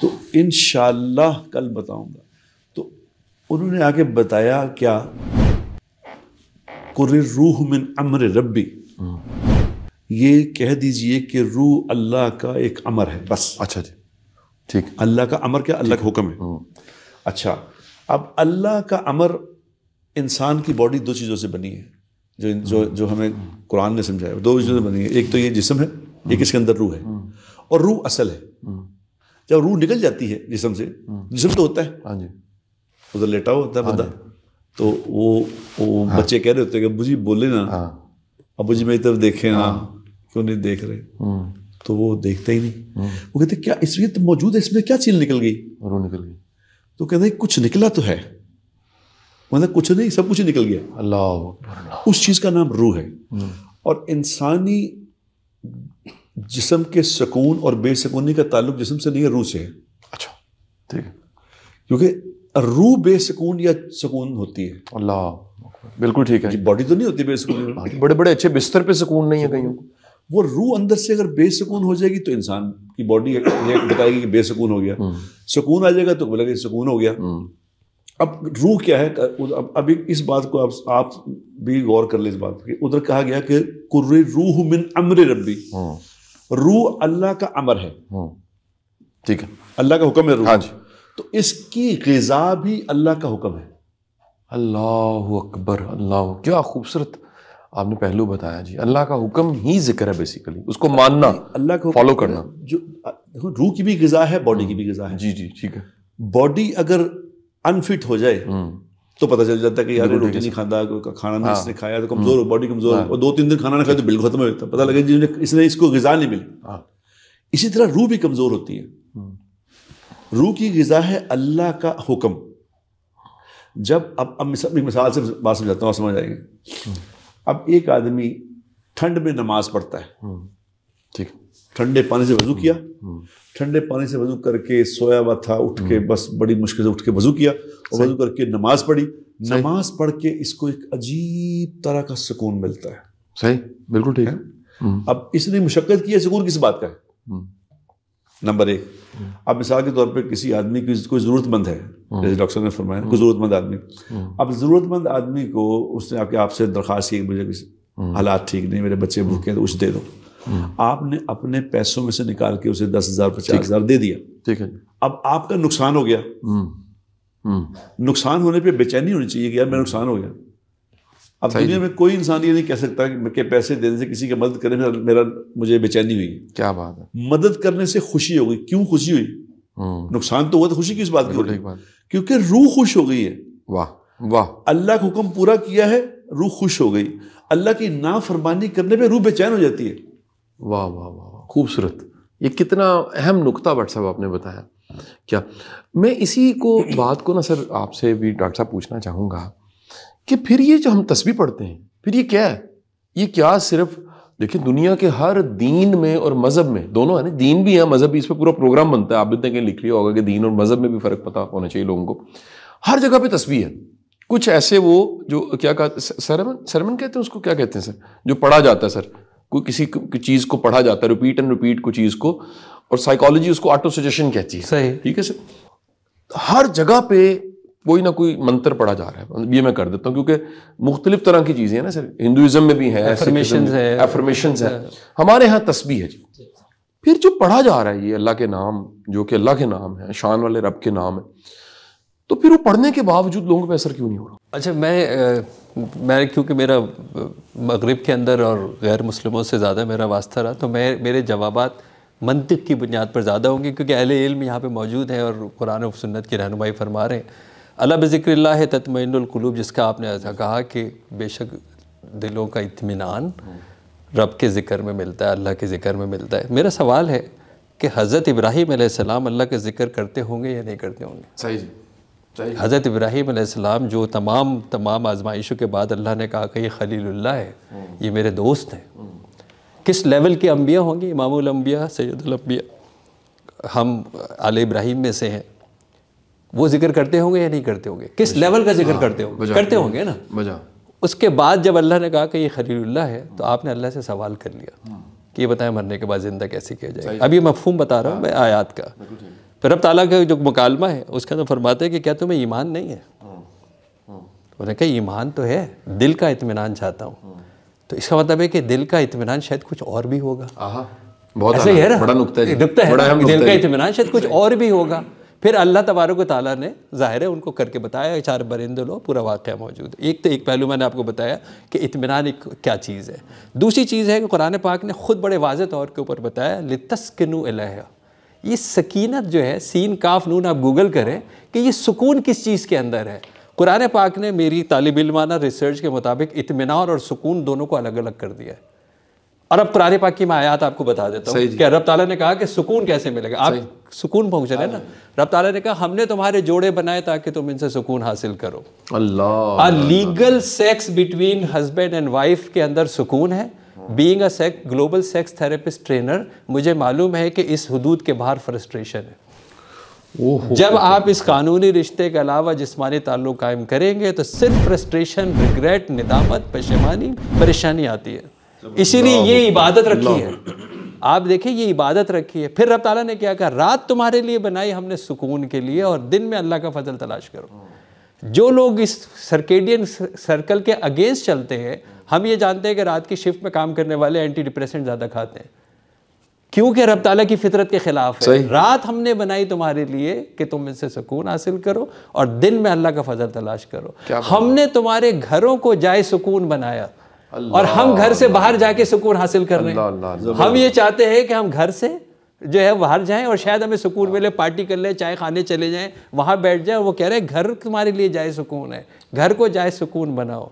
تو انشاءاللہ کل بتاؤں گا. تو انہوں نے آگے بتایا کیا, قُلِ الرُّوحُ مِنْ أَمْرِ رَبِّ, یہ کہہ دیجئے کہ روح اللہ کا ایک امر ہے بس. اچھا جی ٹھیک. اللہ کا امر کیا, اللہ کا حکم ہے. اچھا, اب اللہ کا امر انسان کی باڈی 2 چیزوں سے بنی ہے جو ہمیں قرآن نے سمجھایا. 2 چیزوں سے بنی ہے, ایک تو یہ جسم ہے, ایک اس کے اندر روح ہے. اور روح اصل ہے. جب روح نکل جاتی ہے جسم سے, جسم تو ہوتا ہے, ہاں جی, ادھر لیٹا ہوا ہوتا ہے بندہ, تو وہ بچے کہہ رہے ہوتے ہیں کہ ابو جی بولے نا, ابو جی میری طرف دیکھیں نا, کیوں نہیں دیکھ رہے, تو وہ دیکھتا ہی نہیں. وہ کہتے کیا اس لیے تو موجود ہے, اس میں کیا چیز نکل گئی, روح نکل گئی. تو کہتے ہیں کچھ نکلا تو ہے, مطلب کچھ نہیں, سب کچھ نکل گیا. اللہ, اس چیز کا نام روح ہے. اور انسانی جسم کے سکون اور بے سکونی کا تعلق جسم سے نہیں ہے, روح سے ہے. اچھا ٹھیک ہے, کیونکہ روح بے سکون یا سکون ہوتی ہے. اللہ بالکل ٹھیک ہے. باڈی تو نہیں ہوتی بے سکون, بڑے بڑے اچھے بستر پہ سکون نہیں ہے کہیں کو. وہ روح اندر سے اگر بے سکون ہو جائے گی تو انسان کی باڈی بتائے گی کہ بے سکون ہو گیا. سکون آ جائے گا تو بولے گا سکون ہو گیا. اب روح کیا ہے؟ اب اس بات کو آپ بھی غور کر لیں اس بات کی. ادھر کہا گیا کہ قر روح من امر ربی. روح اللہ کا امر ہے, ٹھیک ہے, اللہ کا حکم ہے روح. ہاں جی. تو اس کی غذا بھی اللہ کا حکم ہے. اللہ اکبر, اللہ, کیا خوبصورت آپ نے پہلو بتایا جی. اللہ کا حکم ہی ذکر ہے بیسیکلی, اس کو ماننا, اللہ کا فالو کرنا. جو روح کی بھی غذا ہے, باڈی کی بھی غذا ہے. جی جی ٹھیک ہے. باڈی اگر انفٹ ہو جائے تو پتہ چل جاتا ہے کہ یار روٹی نہیں کھاتا, کھانا نہیں اس نے کھایا تو کمزور ہو, باڈی کمزور ہو, اور 2-3 دن کھانا نہ کھائے تو بالکل ختم ہو جاتا ہے, پتہ لگے جی اس نے اس کو غذا نہیں ملی. اسی طرح روح بھی کمزور ہوتی ہے. روح کی غذا ہے اللہ کا حکم. جب اب مثال سے بات سمجھاتا ہوں, سمجھ آئے گی. اب ایک آدمی ٹھنڈ میں نماز پڑھتا ہے, ٹھیک, ٹھنڈے پانی سے وضو کیا, ٹھنڈے پانی سے وضو کر کے سویا ہوا تھا, اٹھ کے بس بڑی مشکل سے اٹھ کے وضو کیا, اور وضو کر کے نماز پڑھی. نماز پڑھ کے اس کو ایک عجیب طرح کا سکون ملتا ہے. صحیح, بالکل ٹھیک ہے. اب اس نے مشقت کی ہے, سکون کس بات کا ہے؟ نمبر 1. اب مثال کے طور پہ کسی آدمی کی کوئی ضرورت مند ہے, جیسے ڈاکٹر صاحب نے فرمایا کوئی ضرورت مند آدمی. اب ضرورت مند آدمی کو اس نے آپ سے درخواست کی, مجھے حالات ٹھیک نہیں, میرے بچے بھوکے ہیں تو اسے دے دو. آپ نے اپنے پیسوں میں سے نکال کے اسے 10,000 50,000 دے دیا. ٹھیک ہے. اب آپ کا نقصان ہو گیا. نقصان ہونے پہ بے چینی ہونی چاہیے کہ یار میرا نقصان ہو گیا. اب دنیا میں کوئی انسان یہ نہیں کہہ سکتا کہ پیسے دینے سے کسی کی مدد کرنے میں مجھے بے چینی ہوئی. کیا بات ہے, مدد کرنے سے خوشی ہو گئی. کیوں خوشی ہوئی؟ نقصان تو ہوا تو خوشی کس بات کی ہو رہی؟ کیونکہ روح خوش ہو گئی ہے. واہ واہ, اللہ کا حکم پورا کیا ہے, روح خوش ہو گئی. اللہ کی نافرمانی کرنے پہ روح بے چین ہو جاتی ہے. واہ واہ واہ, خوبصورت. یہ کتنا اہم نقطہ بٹ صاحب آپ نے بتایا. کیا میں اسی کو بات کو نا سر آپ سے بھی ڈاکٹر صاحب پوچھنا چاہوں گا کہ پھر یہ جو ہم تسبیح پڑھتے ہیں, پھر یہ کیا ہے؟ یہ کیا صرف دیکھیں دنیا کے ہر دین میں اور مذہب میں, دونوں ہے نا, دین بھی ہے مذہب بھی, اس پہ پورا پروگرام بنتا ہے. آپ نے کہیں لکھ لیا ہوگا کہ دین اور مذہب میں بھی فرق پتہ ہونا چاہیے لوگوں کو. ہر جگہ پہ تسبیح ہے. کچھ ایسے وہ جو کیا کہتے ہیں, سرمن کہتے ہیں اس کو, کیا کہتے ہیں سر, جو پڑھا جاتا ہے سر, کوئی کسی چیز کو پڑھا جاتا ہے ریپیٹ اینڈ ریپیٹ کو چیز کو, اور سائیکالوجی اس کو آٹو سجیشن کہتی ہے. صحیح, ٹھیک ہے سر. ہر جگہ پہ کوئی نہ کوئی منتر پڑھا جا رہا ہے. یہ میں کر دیتا ہوں کیونکہ مختلف طرح کی چیزیں ہیں نا سر, ہندوازم میں بھی ہے, افرمیشنز ہے, ہمارے ہاں تسبیح ہے جی. پھر جو پڑھا جا رہا ہے یہ اللہ کے نام, جو کہ اللہ کے نام ہے, شان والے رب کے نام ہے, تو پھر وہ پڑھنے کے باوجود لوگوں پہ اثر کیوں نہیں ہو رہا؟ اچھا, میں کیونکہ میرا مغرب کے اندر اور غیر مسلموں سے زیادہ میرا واسطہ رہا, تو میرے جوابات منطق کی بنیاد پر زیادہ ہوں گے, کیونکہ اہل علم یہاں پہ موجود ہیں اور قرآن و سنت کی رہنمائی فرما رہے ہیں. اللہ بذکر اللہ تطمئن القلوب, جس کا آپ نے ایسا کہا کہ بے شک دلوں کا اطمینان رب کے ذکر میں ملتا ہے, اللہ کے ذکر میں ملتا ہے. میرا سوال ہے کہ حضرت ابراہیم علیہ السلام اللہ کا ذکر کرتے ہوں گے یا نہیں کرتے ہوں گے؟ صحیح جی. حضرت ابراہیم علیہ السلام جو تمام آزمائشوں کے بعد اللہ نے کہا کہ یہ خلیل اللہ ہے, یہ میرے دوست ہیں. کس لیول کے انبیاء ہوں گے؟ امام الانبیاء, سید الانبیاء, ہم آل ابراہیم میں سے ہیں. وہ ذکر کرتے ہوں گے یا نہیں کرتے ہوں گے؟ کس لیول کا ذکر کرتے ہوں گے؟ کرتے ہوں گے نا. اس کے بعد جب اللہ نے کہا کہ یہ خلیل اللہ ہے, تو آپ نے اللہ سے سوال کر لیا کہ یہ بتائیں مرنے کے بعد زندہ کیسے کیا جائے. اب یہ مفہوم بتا رہا ہوں میں آیات کا. پھر رب تعالیٰ کا جو مکالمہ ہے اس کے اندر فرماتے ہیں کہ کیا تمہیں ایمان نہیں ہے؟ انہوں نے کہا ایمان تو ہے, دل کا اطمینان چاہتا ہوں. تو اس کا مطلب ہے کہ دل کا اطمینان شاید کچھ اور بھی ہوگا. ایسا ہی ہے نا, بڑا نقطہ ہے, دل کا اطمینان شاید کچھ اور بھی ہوگا. پھر اللہ تبارک و تعالیٰ نے ظاہر ہے ان کو کر کے بتایا, 4 برندے لو, پورا واقعہ موجود ہے. ایک پہلو میں نے آپ کو بتایا کہ اطمینان ایک کیا چیز ہے. دوسری چیز ہے کہ قرآن پاک نے خود بڑے واضح طور کے اوپر بتایا لِتَسْكِنُوا إِلَيْهَا. یہ سکینت جو ہے, سین کاف نون, آپ گوگل کریں کہ یہ سکون کس چیز کے اندر ہے. قرآن پاک نے میری طالب علمانہ ریسرچ کے مطابق اطمینان اور سکون دونوں کو الگ الگ کر دیا ہے. اور اب قرآن پاک کی میں آیات آپ کو بتا دیتا ہوں کہ رب تعالیٰ نے کہا کہ سکون کیسے ملے گا. آپ سکون پہنچ رہے ہیں نا. رب تعالیٰ نے کہا ہم نے تمہارے جوڑے بنائے تاکہ تم ان سے سکون حاصل کرو. اللہ, legal sex between husband and wife کے اندر سکون ہے. Being a global sex therapist trainer, مجھے معلوم ہے کہ اس حدود کے باہر فرسٹریشن ہے. جب آپ اس قانونی رشتے کے علاوہ جسمانی تعلق قائم کریں گے تو صرف فرسٹریشن, ریگریٹ, ندامت, پشیمانی, پریشانی آتی ہے. اسی لیے یہ عبادت رکھی ہے. آپ دیکھیں یہ عبادت رکھی ہے. پھر رب تعالیٰ نے کیا کہا, رات تمہارے لیے بنائی ہم نے سکون کے لیے, اور دن میں اللہ کا فضل تلاش کرو. جو لوگ اس سرکیڈین سرکل کے اگینسٹ چلتے ہیں, ہم یہ جانتے ہیں کہ رات کی شفٹ میں کام کرنے والے اینٹی ڈپریسنٹ زیادہ کھاتے ہیں, کیونکہ رب تعالیٰ کی فطرت کے خلاف ہے. رات ہم نے بنائی تمہارے لیے کہ تم ان سے سکون حاصل کرو, اور دن میں اللہ کا فضل تلاش کرو. ہم نے تمہارے گھروں کو جائے سکون بنایا, اور ہم گھر سے باہر جا کے سکون حاصل کر رہے ہیں. ہم یہ چاہتے ہیں کہ ہم گھر سے جو ہے باہر جائیں اور شاید ہمیں سکون ملے, پارٹی کر لیں, چائے کھانے چلے جائیں, وہاں بیٹھ جائیں. وہ کہہ رہے ہیں گھر تمہارے لیے جائے سکون ہے, گھر کو جائے سکون بناؤ.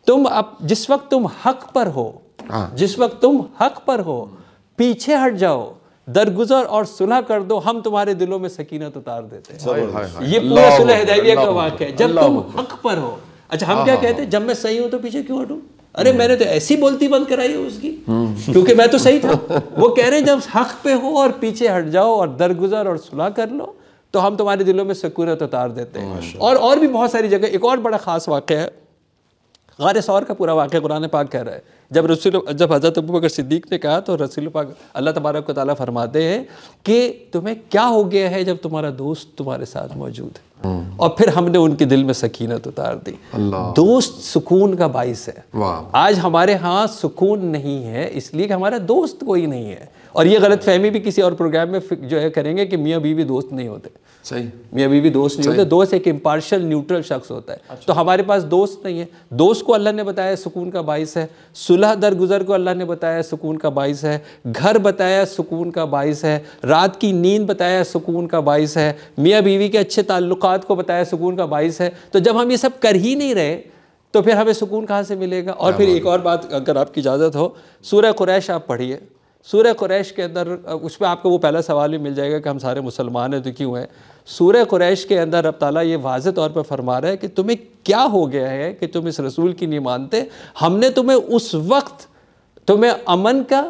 تم جس وقت تم حق پر ہو, جس وقت تم حق پر ہو, پیچھے ہٹ جاؤ, درگزر اور صلح کر دو, ہم تمہارے دلوں میں سکینت اتار دیتے ہیں. یہ پورا صلح حدیبیہ کا واقعہ ہے, جب تم حق پر ہو. اچھا ہم کیا کہتے ہیں, جب میں صحیح ہوں تو پیچھے کیوں ہٹوں؟ ارے میں نے تو ایسی بولتی بند کرائی ہے اس کی, کیونکہ میں تو صحیح تھا. وہ کہہ رہے ہیں جب حق پہ ہو اور پیچھے ہٹ جاؤ اور درگزر اور صلح کر لو تو ہم تمہارے دلوں میں سکونت اتار دیتے ہیں. اور بھی بہت ساری جگہ. ایک اور بڑا خاص واقعہ ہے, غار ثور کا پورا واقعہ قرآن پاک کہہ رہا ہے. جب حضرت ابوبکر صدیق نے کہا تو رسول پاک اللہ تبارک و تعالیٰ فرماتے ہیں کہ تمہیں کیا ہو گیا ہے جب تمہارا دوست تمہارے ساتھ موجود ہے. اور پھر ہم نے ان کے دل میں سکینت اتار دی. دوست سکون کا باعث ہے. آج ہمارے ہاں سکون نہیں ہے اس لیے کہ ہمارا دوست کوئی نہیں ہے. اور یہ غلط فہمی بھی کسی اور پروگرام میں جو ہے کریں گے کہ میاں بیوی دوست نہیں ہوتے. صحیح, میاں بیوی دوست نہیں ہوتے. دوست ایک امپارشل نیوٹرل شخص ہوتا ہے. تو ہمارے پاس دوست نہیں ہے. دوست کو اللہ نے بتایا سکون کا باعث ہے, صلح درگزر کو اللہ نے بتایا سکون کا باعث ہے, گھر بتایا سکون کا باعث ہے, رات کی نیند بتایا سکون کا باعث ہے, میاں بیوی کے اچھے تعلقات کو بتایا سکون کا باعث ہے. تو جب ہم یہ سب کر ہی نہیں رہے تو پھر ہمیں سکون کہاں سے ملے گا؟ اور پھر ایک اور بات اگر آپ کی اجازت ہو, سورہ قریش آپ پڑھیے. سورہ قریش کے اندر اس پہ آپ کو وہ پہلا سوال بھی مل جائے گا کہ ہم سارے مسلمان ہیں تو کیوں ہیں. سورہ قریش کے اندر رب تعالیٰ یہ واضح طور پر فرما رہا ہے کہ تمہیں کیا ہو گیا ہے کہ تم اس رسول کی نہیں مانتے. ہم نے تمہیں اس وقت تمہیں امن کا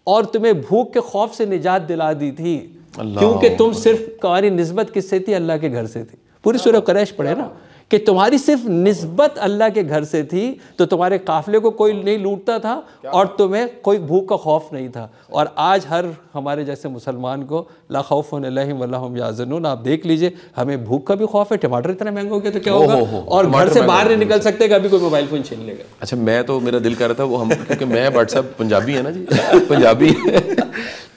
اور تمہیں بھوک کے خوف سے نجات دلا دی تھی, کیونکہ تم صرف تمہاری نسبت کس سے تھی؟ اللہ کے گھر سے تھی. پوری سورہ قریش پڑھے نا کہ تمہاری صرف نسبت اللہ کے گھر سے تھی, تو تمہارے قافلے کو کوئی نہیں لوٹتا تھا اور تمہیں کوئی بھوک کا خوف نہیں تھا. اور آج ہر ہمارے جیسے مسلمان کو لا خوف علیہم ولا ہم یحزنون. آپ دیکھ لیجئے, ہمیں بھوک کا بھی خوف ہے, ٹماٹر اتنا مہنگا ہو گیا تو کیا ہوگا, اور گھر سے باہر نہیں نکل سکتے کہ ابھی کوئی موبائل فون چھین لے گا. اچھا میں تو میرا دل کر رہا تھا وہ ہم, کیونکہ میں بٹ صاحب پنجابی ہے نا جی, پنجابی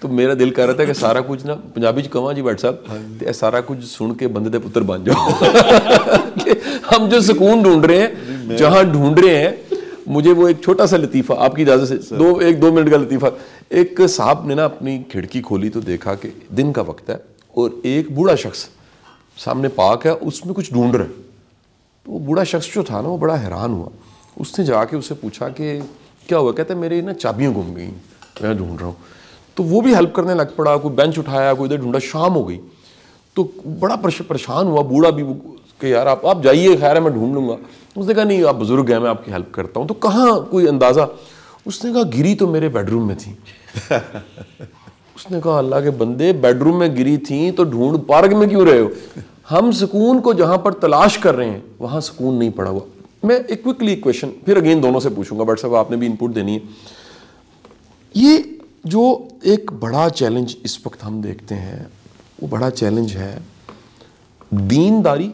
تو میرا دل کر رہا تھا کہ سارا کچھ نا پنجابی چ کہاں جی بٹ صاحب سارا کچھ سن کے بندے دے پتر بن جاؤ. ہم جو سکون ڈھونڈ رہے ہیں, جہاں ڈھونڈ رہے ہیں, مجھے وہ ایک چھوٹا سا لطیفہ آپ کی اجازت سے, دو منٹ کا لطیفہ. ایک صاحب نے نا اپنی کھڑکی کھولی تو دیکھا کہ دن کا وقت ہے اور ایک بوڑھا شخص سامنے پاک ہے, اس میں کچھ ڈھونڈ رہا ہے. تو وہ بوڑھا شخص جو تھا نا وہ بڑا حیران ہوا. اس نے جا کے اسے پوچھا کہ کیا ہوا؟ کہتا ہے میری نا چابیاں گم گئیں, میں ڈھونڈ رہا ہوں. تو وہ بھی ہیلپ کرنے لگ پڑا, کوئی بینچ اٹھایا, کوئی ادھر ڈھونڈا. شام ہو گئی تو بڑا پریشان ہوا بوڑھا بھی کہ یار آپ جائیے, خیر ہے میں ڈھونڈ لوں گا. اس نے کہا نہیں آپ بزرگ ہیں, میں آپ کی ہیلپ کرتا ہوں. تو کہاں کوئی اندازہ؟ اس نے کہا گری تو میرے بیڈ روم میں تھی. اس نے کہا اللہ کے بندے, بیڈ روم میں گری تھیں تو ڈھونڈ پارک میں کیوں رہے ہو؟ ہم سکون کو جہاں پر تلاش کر رہے ہیں وہاں سکون نہیں پڑا ہوا. میں ایک کوئکلی کویشچن پھر اگین دونوں سے پوچھوں گا, بٹ صاحب آپ نے بھی انپٹ دینی ہے. یہ جو ایک بڑا چیلنج اس وقت ہم دیکھتے ہیں وہ بڑا چیلنج ہے دینداری.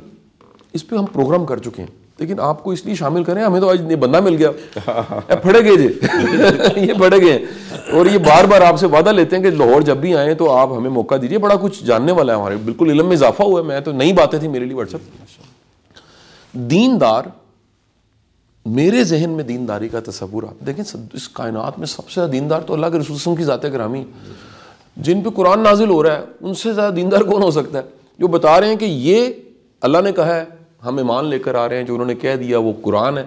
اس پہ ہم پروگرام کر چکے ہیں, لیکن آپ کو اس لیے شامل کریں, ہمیں تو آج یہ بندہ مل گیا, پڑھے گئے جی یہ پڑھے گئے ہیں, اور یہ بار بار آپ سے وعدہ لیتے ہیں کہ لاہور جب بھی آئیں تو آپ ہمیں موقع دیجیے. بڑا کچھ جاننے والا ہے ہمارے, بالکل علم میں اضافہ ہوا ہے. میں تو نئی باتیں تھیں میرے لیے واٹس ایپ. دیندار, میرے ذہن میں دینداری کا تصور, آپ دیکھیں اس کائنات میں سب سے زیادہ دیندار تو اللہ کے رسول صلی اللہ علیہ وسلم کی ذات گرامی, جن پہ قرآن نازل ہو رہا ہے, ان سے زیادہ دیندار کون ہو سکتا ہے؟ جو بتا رہے ہیں کہ یہ اللہ نے کہا ہے, ہم ایمان لے کر آ رہے ہیں, جو انہوں نے کہہ دیا وہ قرآن ہے,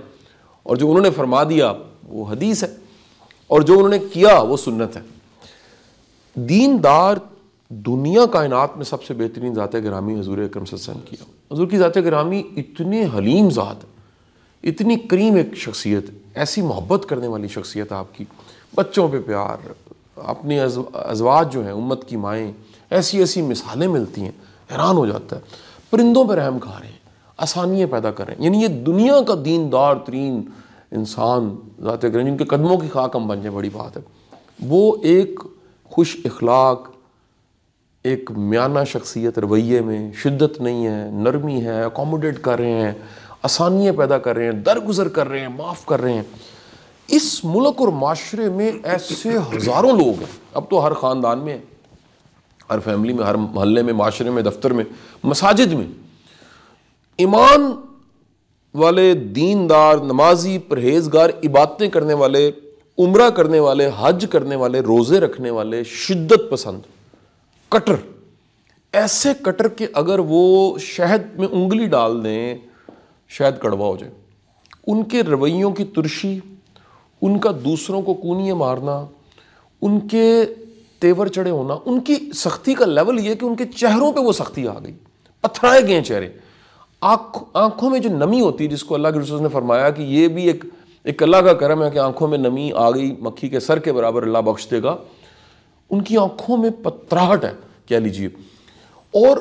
اور جو انہوں نے فرما دیا وہ حدیث ہے, اور جو انہوں نے کیا وہ سنت ہے. دیندار دنیا کائنات میں سب سے بہترین ذات گرامی حضور اکرم صلی اللہ علیہ وسلم کی. حضور کی ذات گرامی اتنے حلیم ذات, اتنی کریم ایک شخصیت, ایسی محبت کرنے والی شخصیت آپ کی, بچوں پہ پیار, اپنی ازواج جو ہیں امت کی مائیں, ایسی ایسی مثالیں ملتی ہیں, حیران ہو جاتا ہے. پرندوں پہ رحم کھا رہے ہیں, آسانیاں پیدا کر رہے ہیں. یعنی یہ دنیا کا دیندار ترین انسان ذات کریم جن کے قدموں کی خاک ہم بن جائیں بڑی بات ہے. وہ ایک خوش اخلاق، ایک میانہ شخصیت رویے میں، شدت نہیں ہے، نرمی ہے، اکوموڈیٹ کر رہے ہیں، آسانیاں پیدا کر رہے ہیں، درگزر کر رہے ہیں، معاف کر رہے ہیں. اس ملک اور معاشرے میں ایسے ہزاروں لوگ ہیں. اب تو ہر خاندان میں، ہر فیملی میں، ہر محلے میں، معاشرے میں، دفتر میں، مساجد میں ایمان والے، دیندار، نمازی، پرہیزگار، عبادتیں کرنے والے، عمرہ کرنے والے، حج کرنے والے، روزے رکھنے والے، شدت پسند، کٹر، ایسے کٹر کہ اگر وہ شہد میں انگلی ڈال دیں شہد کڑوا ہو جائے. ان کے رویوں کی ترشی، ان کا دوسروں کو کونیاں مارنا، ان کے تیور چڑھے ہونا، ان کی سختی کا لیول یہ کہ ان کے چہروں پہ وہ سختی آ گئی، پتھرائے گئے چہرے. آنکھوں میں جو نمی ہوتی ہے، جس کو اللہ کے رسول نے فرمایا کہ یہ بھی ایک اللہ کا کرم ہے کہ آنکھوں میں نمی آ گئی، مکھی کے سر کے برابر اللہ بخش دے گا. ان کی آنکھوں میں پتراہٹ ہے کہہ لیجیے، اور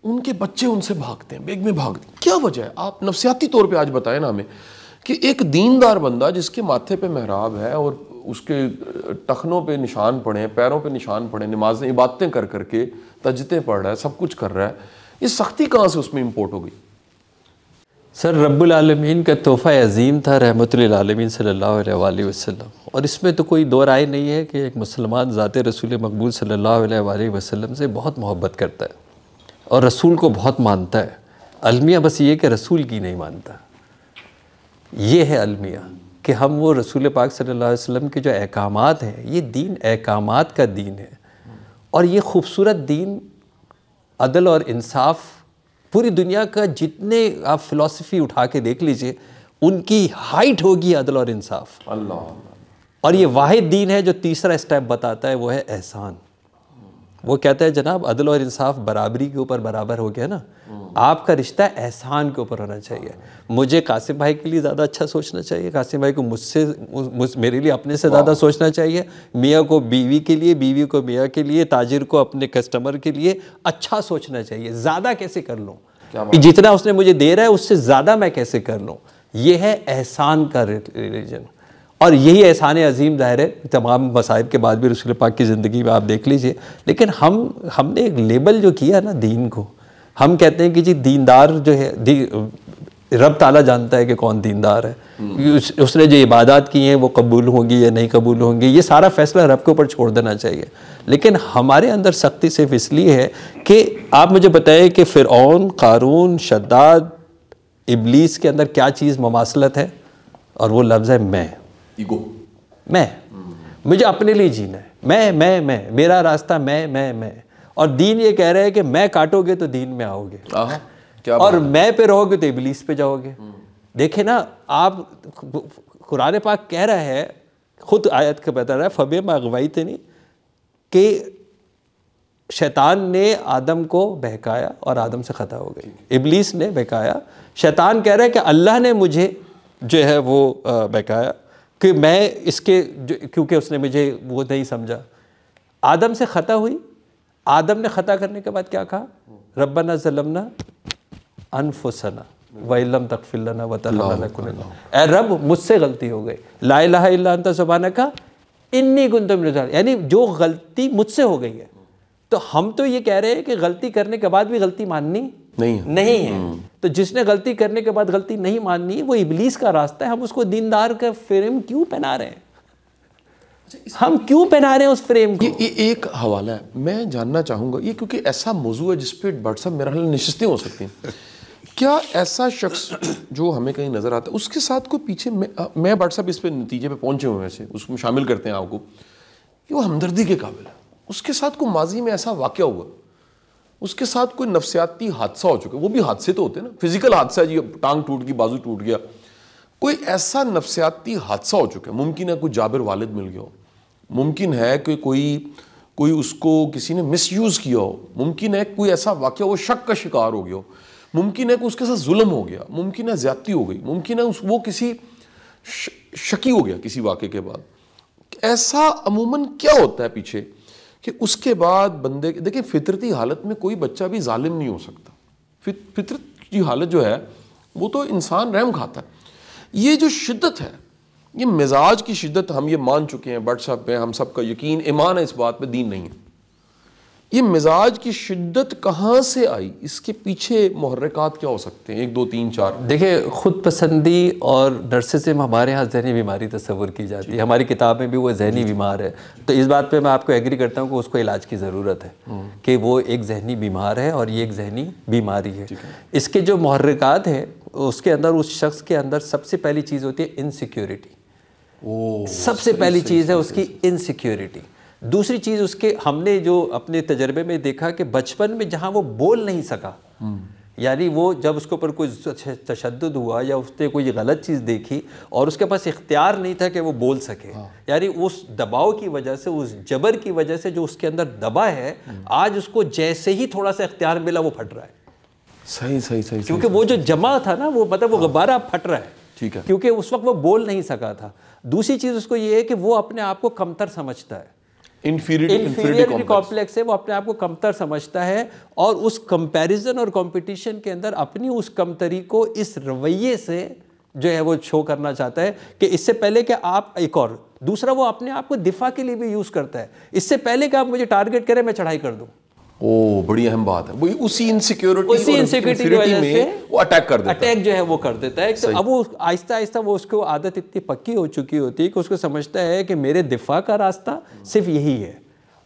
ان کے بچے ان سے بھاگتے ہیں، بیگ میں بھاگتے ہیں. کیا وجہ ہے؟ آپ نفسیاتی طور پہ آج بتائیں نا ہمیں کہ ایک دیندار بندہ جس کے ماتھے پہ محراب ہے اور اس کے ٹخنوں پہ نشان پڑے، پیروں پہ نشان پڑے، نمازیں عبادتیں کر کے تہجدیں پڑھ رہا ہے، سب کچھ کر رہا ہے، یہ سختی کہاں سے اس میں امپورٹ ہو گئی؟ سر رب العالمین کا تحفہ عظیم تھا رحمت للعالمین صلی اللہ علیہ وآلہ وسلم، اور اس میں تو کوئی دو رائے نہیں ہے کہ ایک مسلمان ذات رسول مقبول صلی اللہ علیہ وآلہ وسلم سے بہت محبت کرتا ہے اور رسول کو بہت مانتا ہے. المیہ بس یہ کہ رسول کی نہیں مانتا. یہ ہے المیہ کہ ہم وہ رسول پاک صلی اللہ علیہ وسلم کے جو احکامات ہیں، یہ دین احکامات کا دین ہے، اور یہ خوبصورت دین عدل اور انصاف. پوری دنیا کا جتنے آپ فلسفی اٹھا کے دیکھ لیجئے، ان کی ہائٹ ہوگی عدل اور انصاف. اللہ. اور یہ واحد دین ہے جو تیسرا سٹیپ بتاتا ہے، وہ ہے احسان. وہ کہتا ہے جناب عدل اور انصاف برابری کے اوپر برابر ہو گیا نا، آپ کا رشتہ احسان کے اوپر ہونا چاہیے. مجھے قاسم بھائی کے لیے زیادہ اچھا سوچنا چاہیے، قاسم بھائی کو میرے لیے اپنے سے زیادہ سوچنا چاہیے، میاں کو بیوی کے لیے، بیوی کو میاں کے لیے، تاجر کو اپنے کسٹمر کے لیے اچھا سوچنا چاہیے. زیادہ کیسے کر لوں، جتنا اس نے مجھے دے رہا ہے اس سے زیادہ میں کیسے کر لوں. یہ ہے احسان کا ریلیجن، اور یہی احسان عظیم ظاہر ہے تمام مصائب کے بعد بھی رسول پاک کی زندگی میں آپ دیکھ لیجئے. لیکن ہم نے ایک لیبل جو کیا نا دین کو، ہم کہتے ہیں کہ جی دیندار جو ہے، رب تعالیٰ جانتا ہے کہ کون دیندار ہے، اس نے جو عبادات کی ہیں وہ قبول ہوں گی یا نہیں قبول ہوں گی، یہ سارا فیصلہ رب کے اوپر چھوڑ دینا چاہیے. لیکن ہمارے اندر سختی صرف اس لیے ہے کہ آپ مجھے بتائیں کہ فرعون، قارون، شداد، ابلیس کے اندر کیا چیز مماثلت ہے، اور وہ لفظ ہے میں. ایگو. میں، مجھے اپنے لیے جینا ہے، میں میرا راستہ میں. اور دین یہ کہہ رہا ہے کہ میں کاٹو گے تو دین میں آؤ گے، اور میں پہ رہو گے تو ابلیس پہ جاؤ گے. دیکھیں نا آپ، قرآن پاک کہہ رہا ہے، خود آیت کا بتا رہا ہے فَبِمَا أَغْوَيْتَنِي، کہ شیطان نے آدم کو بہکایا اور آدم سے خطا ہو گئی. ابلیس نے بہکایا، شیطان کہہ رہا ہے کہ اللہ نے مجھے جو ہے وہ بہکایا کہ میں اس کے کیونکہ اس نے مجھے وہ نہیں سمجھا. آدم سے خطا ہوئی، آدم نے خطا کرنے کے بعد کیا کہا؟ ربنا ظلمنا انفسنا وَإِن لَّمْ تَغْفِرْ لَنَا وَتَرْحَمْنَا لَنَكُونَنَّ، اے رب مجھ سے غلطی ہو گئی، لا الہ الا انت سبحانک انی کنت من الظالمین. یعنی جو غلطی مجھ سے ہو گئی ہے، تو ہم تو یہ کہہ رہے ہیں کہ غلطی کرنے کے بعد بھی غلطی ماننی نہیں ہے. تو جس نے غلطی کرنے کے بعد غلطی نہیں ماننی، وہ ابلیس کا راستہ ہے. ہم اس کو دیندار کا فریم کیوں پہنا رہے ہیں؟ ہم کیوں پہنا رہے ہیں اس فریم کو؟ یہ ایک حوالہ ہے، میں جاننا چاہوں گا، یہ کیونکہ ایسا موضوع ہے جس پہ بٹ صاحب میرا حال نشستیں ہو سکتی ہیں. کیا ایسا شخص جو ہمیں کہیں نظر آتا ہے، اس کے ساتھ کوئی پیچھے، میں بٹ صاحب اس پہ نتیجے پہ پہنچے ہوئے ویسے اس کو شامل کرتے ہیں آپ کو کہ وہ ہمدردی کے قابل ہے، اس کے ساتھ کوئی ماضی میں ایسا واقعہ ہوا، اس کے ساتھ کوئی نفسیاتی حادثہ ہو چکا، وہ بھی حادثے تو ہوتے ہیں نا، فزیکل حادثہ ہے جی، ٹانگ ٹوٹ گئی، بازو ٹوٹ گیا، کوئی ایسا نفسیاتی حادثہ ہو چکا ہے، ممکن ہے کوئی جابر والد مل گیا ہو، ممکن ہے کہ کوئی اس کو کسی نے مس یوز کیا ہو، ممکن ہے کوئی ایسا واقعہ وہ شک کا شکار ہو گیا ہو، ممکن ہے کہ اس کے ساتھ ظلم ہو گیا، ممکن ہے زیادتی ہو گئی، ممکن ہے وہ کسی شکی ہو گیا کسی واقعے کے بعد. ایسا عموماً کیا ہوتا ہے پیچھے کہ اس کے بعد بندے، دیکھیں فطرتی حالت میں کوئی بچہ بھی ظالم نہیں ہو سکتا، فطرت کی حالت جو ہے وہ تو انسان رحم کھاتا ہے. یہ جو شدت ہے یہ مزاج کی شدت ہم یہ مان چکے ہیں بٹ صاحب پہ ہم سب کا یقین ایمان ہے اس بات پہ، دین نہیں ہے. یہ مزاج کی شدت کہاں سے آئی؟ اس کے پیچھے محرکات کیا ہو سکتے ہیں؟ 1 2 3 4. دیکھیں خود پسندی اور نرسسزم ہمارے ہاں ذہنی بیماری تصور کی جاتی ہے، ہماری کتاب میں بھی وہ ذہنی بیمار ہے. تو اس بات پہ میں آپ کو ایگری کرتا ہوں کہ اس کو علاج کی ضرورت ہے کہ وہ ایک ذہنی بیمار ہے اور یہ ایک ذہنی بیماری ہے. اس کے جو محرکات ہیں اس کے اندر اس شخص کے اندر سب سے پہلی چیز ہوتی ہے انسیکیورٹی. سب سے پہلی چیز ہے اس کی انسیکیورٹی. دوسری چیز اس کے ہم نے جو اپنے تجربے میں دیکھا کہ بچپن میں جہاں وہ بول نہیں سکا، یعنی وہ جب اس کے اوپر کوئی تشدد ہوا یا اس نے کوئی غلط چیز دیکھی اور اس کے پاس اختیار نہیں تھا کہ وہ بول سکے، یعنی اس دباؤ کی وجہ سے، اس جبر کی وجہ سے جو اس کے اندر دبا ہے، آج اس کو جیسے ہی تھوڑا سا اختیار ملا وہ پھٹ رہا ہے. صحیح. کیونکہ وہ جو جمع تھا نا وہ مطلب وہ غبارہ پھٹ رہا ہے. ٹھیک ہے. کیونکہ اس وقت وہ بول نہیں سکا تھا. دوسری چیز اس کو یہ ہے کہ وہ اپنے آپ کو کمتر سمجھتا ہے. انفیریٹی کمپلیکس ہے، وہ اپنے آپ کو کمتر سمجھتا ہے اور اس کمپیریزن اور کمپٹیشن کے اندر اپنی اس کمتری کو اس رویے سے جو ہے وہ شو کرنا چاہتا ہے کہ اس سے پہلے کہ آپ ایک اور دوسرا وہ اپنے آپ کو دفاع کے لیے بھی یوز کرتا ہے. اس سے پہلے کہ آپ مجھے ٹارگٹ کریں میں چڑھائی کر دوں. بڑی اہم بات ہے. وہی اسی انسیکیورٹی کی وجہ سے وہ اٹیک کر دیتا ہے. اٹیک جو ہے وہ کر دیتا ہے. اب وہ آہستہ آہستہ وہ اس کو عادت اتنی پکی ہو چکی ہوتی ہے کہ اس کو سمجھتا ہے کہ میرے دفاع کا راستہ صرف یہی ہے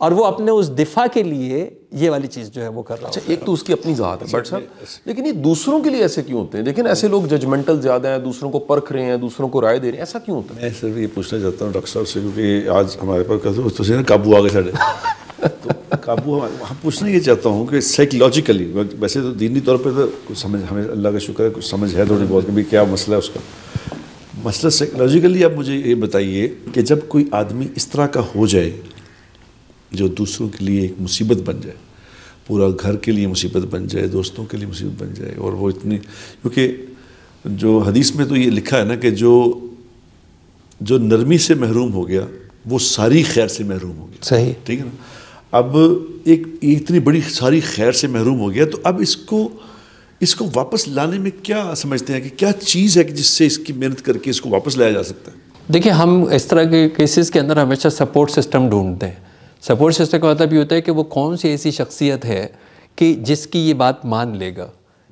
اور وہ اپنے اس دفاع کے لیے یہ والی چیز جو ہے وہ کر رہا ہے. اچھا ایک تو اس کی اپنی ذات ہے بٹ صاحب، لیکن یہ دوسروں کے لیے ایسے کیوں ہوتے ہیں؟ لیکن ایسے لوگ ججمنٹل زیادہ ہیں، دوسروں کو پرکھ رہے ہیں، دوسروں کو رائے دے رہے ہیں، ایسا کیوں ہوتا ہے؟ میں صرف یہ پوچھنا چاہتا ہوں ڈاکٹر صاحب سے، کیونکہ آج ہمارے پاس قابو آ گئے ساڑھے تو قابو ہم پوچھنا یہ چاہتا ہوں کہ سائیکلوجیکلی، ویسے تو دینی طور پہ تو کچھ سمجھ ہمیں اللہ کا شکر ہے کچھ سمجھ ہے تھوڑی بہت کہ بھی کیا مسئلہ ہے اس کا. مسئلہ سائیکلوجیکلی آپ مجھے یہ بتائیے کہ جب کوئی آدمی اس طرح کا ہو جائے جو دوسروں کے لیے ایک مصیبت بن جائے، پورا گھر کے لیے مصیبت بن جائے، دوستوں کے لیے مصیبت بن جائے، اور وہ اتنی، کیونکہ جو حدیث میں تو یہ لکھا ہے نا کہ جو نرمی سے محروم ہو گیا وہ ساری خیر سے محروم ہو گیا. صحیح، ٹھیک ہے نا. اب ایک اتنی بڑی ساری خیر سے محروم ہو گیا تو اب اس کو واپس لانے میں کیا سمجھتے ہیں کہ کیا چیز ہے کہ جس سے اس کی محنت کر کے اس کو واپس لایا جا سکتا ہے؟ دیکھیں ہم اس طرح کے کیسز کے اندر ہمیشہ سپورٹ سسٹم ڈھونڈتے ہیں. سپورٹ سسٹم کا مطلب یہ ہوتا ہے کہ وہ کون سی ایسی شخصیت ہے کہ جس کی یہ بات مان لے گا،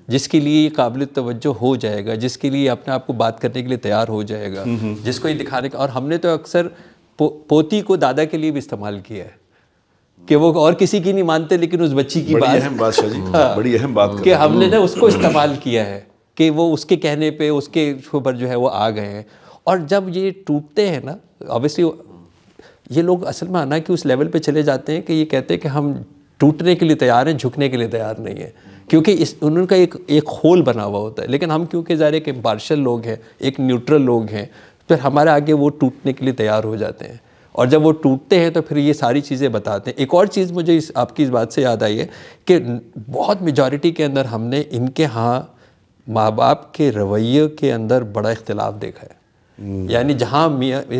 جس کے لیے یہ قابل توجہ ہو جائے گا، جس کے لیے اپنے آپ کو بات کرنے کے لیے تیار ہو جائے گا، جس کو یہ دکھانے کا. اور ہم نے تو اکثر پوتی کو دادا کے لیے بھی استعمال کیا ہے کہ وہ اور کسی کی نہیں مانتے لیکن اس بچی کی بڑی اہم بات شاہ جی، بڑی اہم بات کہ ہم نے نا اس کو استعمال کیا ہے کہ وہ اس کے کہنے پہ اس کے اوپر جو ہے وہ آ گئے ہیں. اور جب یہ ٹوٹتے ہیں نا، obviously یہ لوگ اصل میں آنا کہ اس لیول پہ چلے جاتے ہیں کہ یہ کہتے ہیں کہ ہم ٹوٹنے کے لیے تیار ہیں، جھکنے کے لیے تیار نہیں ہیں، کیونکہ انہوں کا ایک خول بنا ہوا ہوتا ہے. لیکن ہم کیونکہ ظاہر ہے کہ امپارشل لوگ ہیں، ایک نیوٹرل لوگ ہیں، پھر ہمارے آگے وہ ٹوٹنے کے لیے تیار ہو جاتے ہیں. اور جب وہ ٹوٹتے ہیں تو پھر یہ ساری چیزیں بتاتے ہیں. ایک اور چیز مجھے آپ کی اس بات سے یاد آئی ہے کہ بہت میجورٹی کے اندر ہم نے ان کے ہاں ماں باپ کے رویے کے اندر بڑا اختلاف دیکھا ہے. یعنی جہاں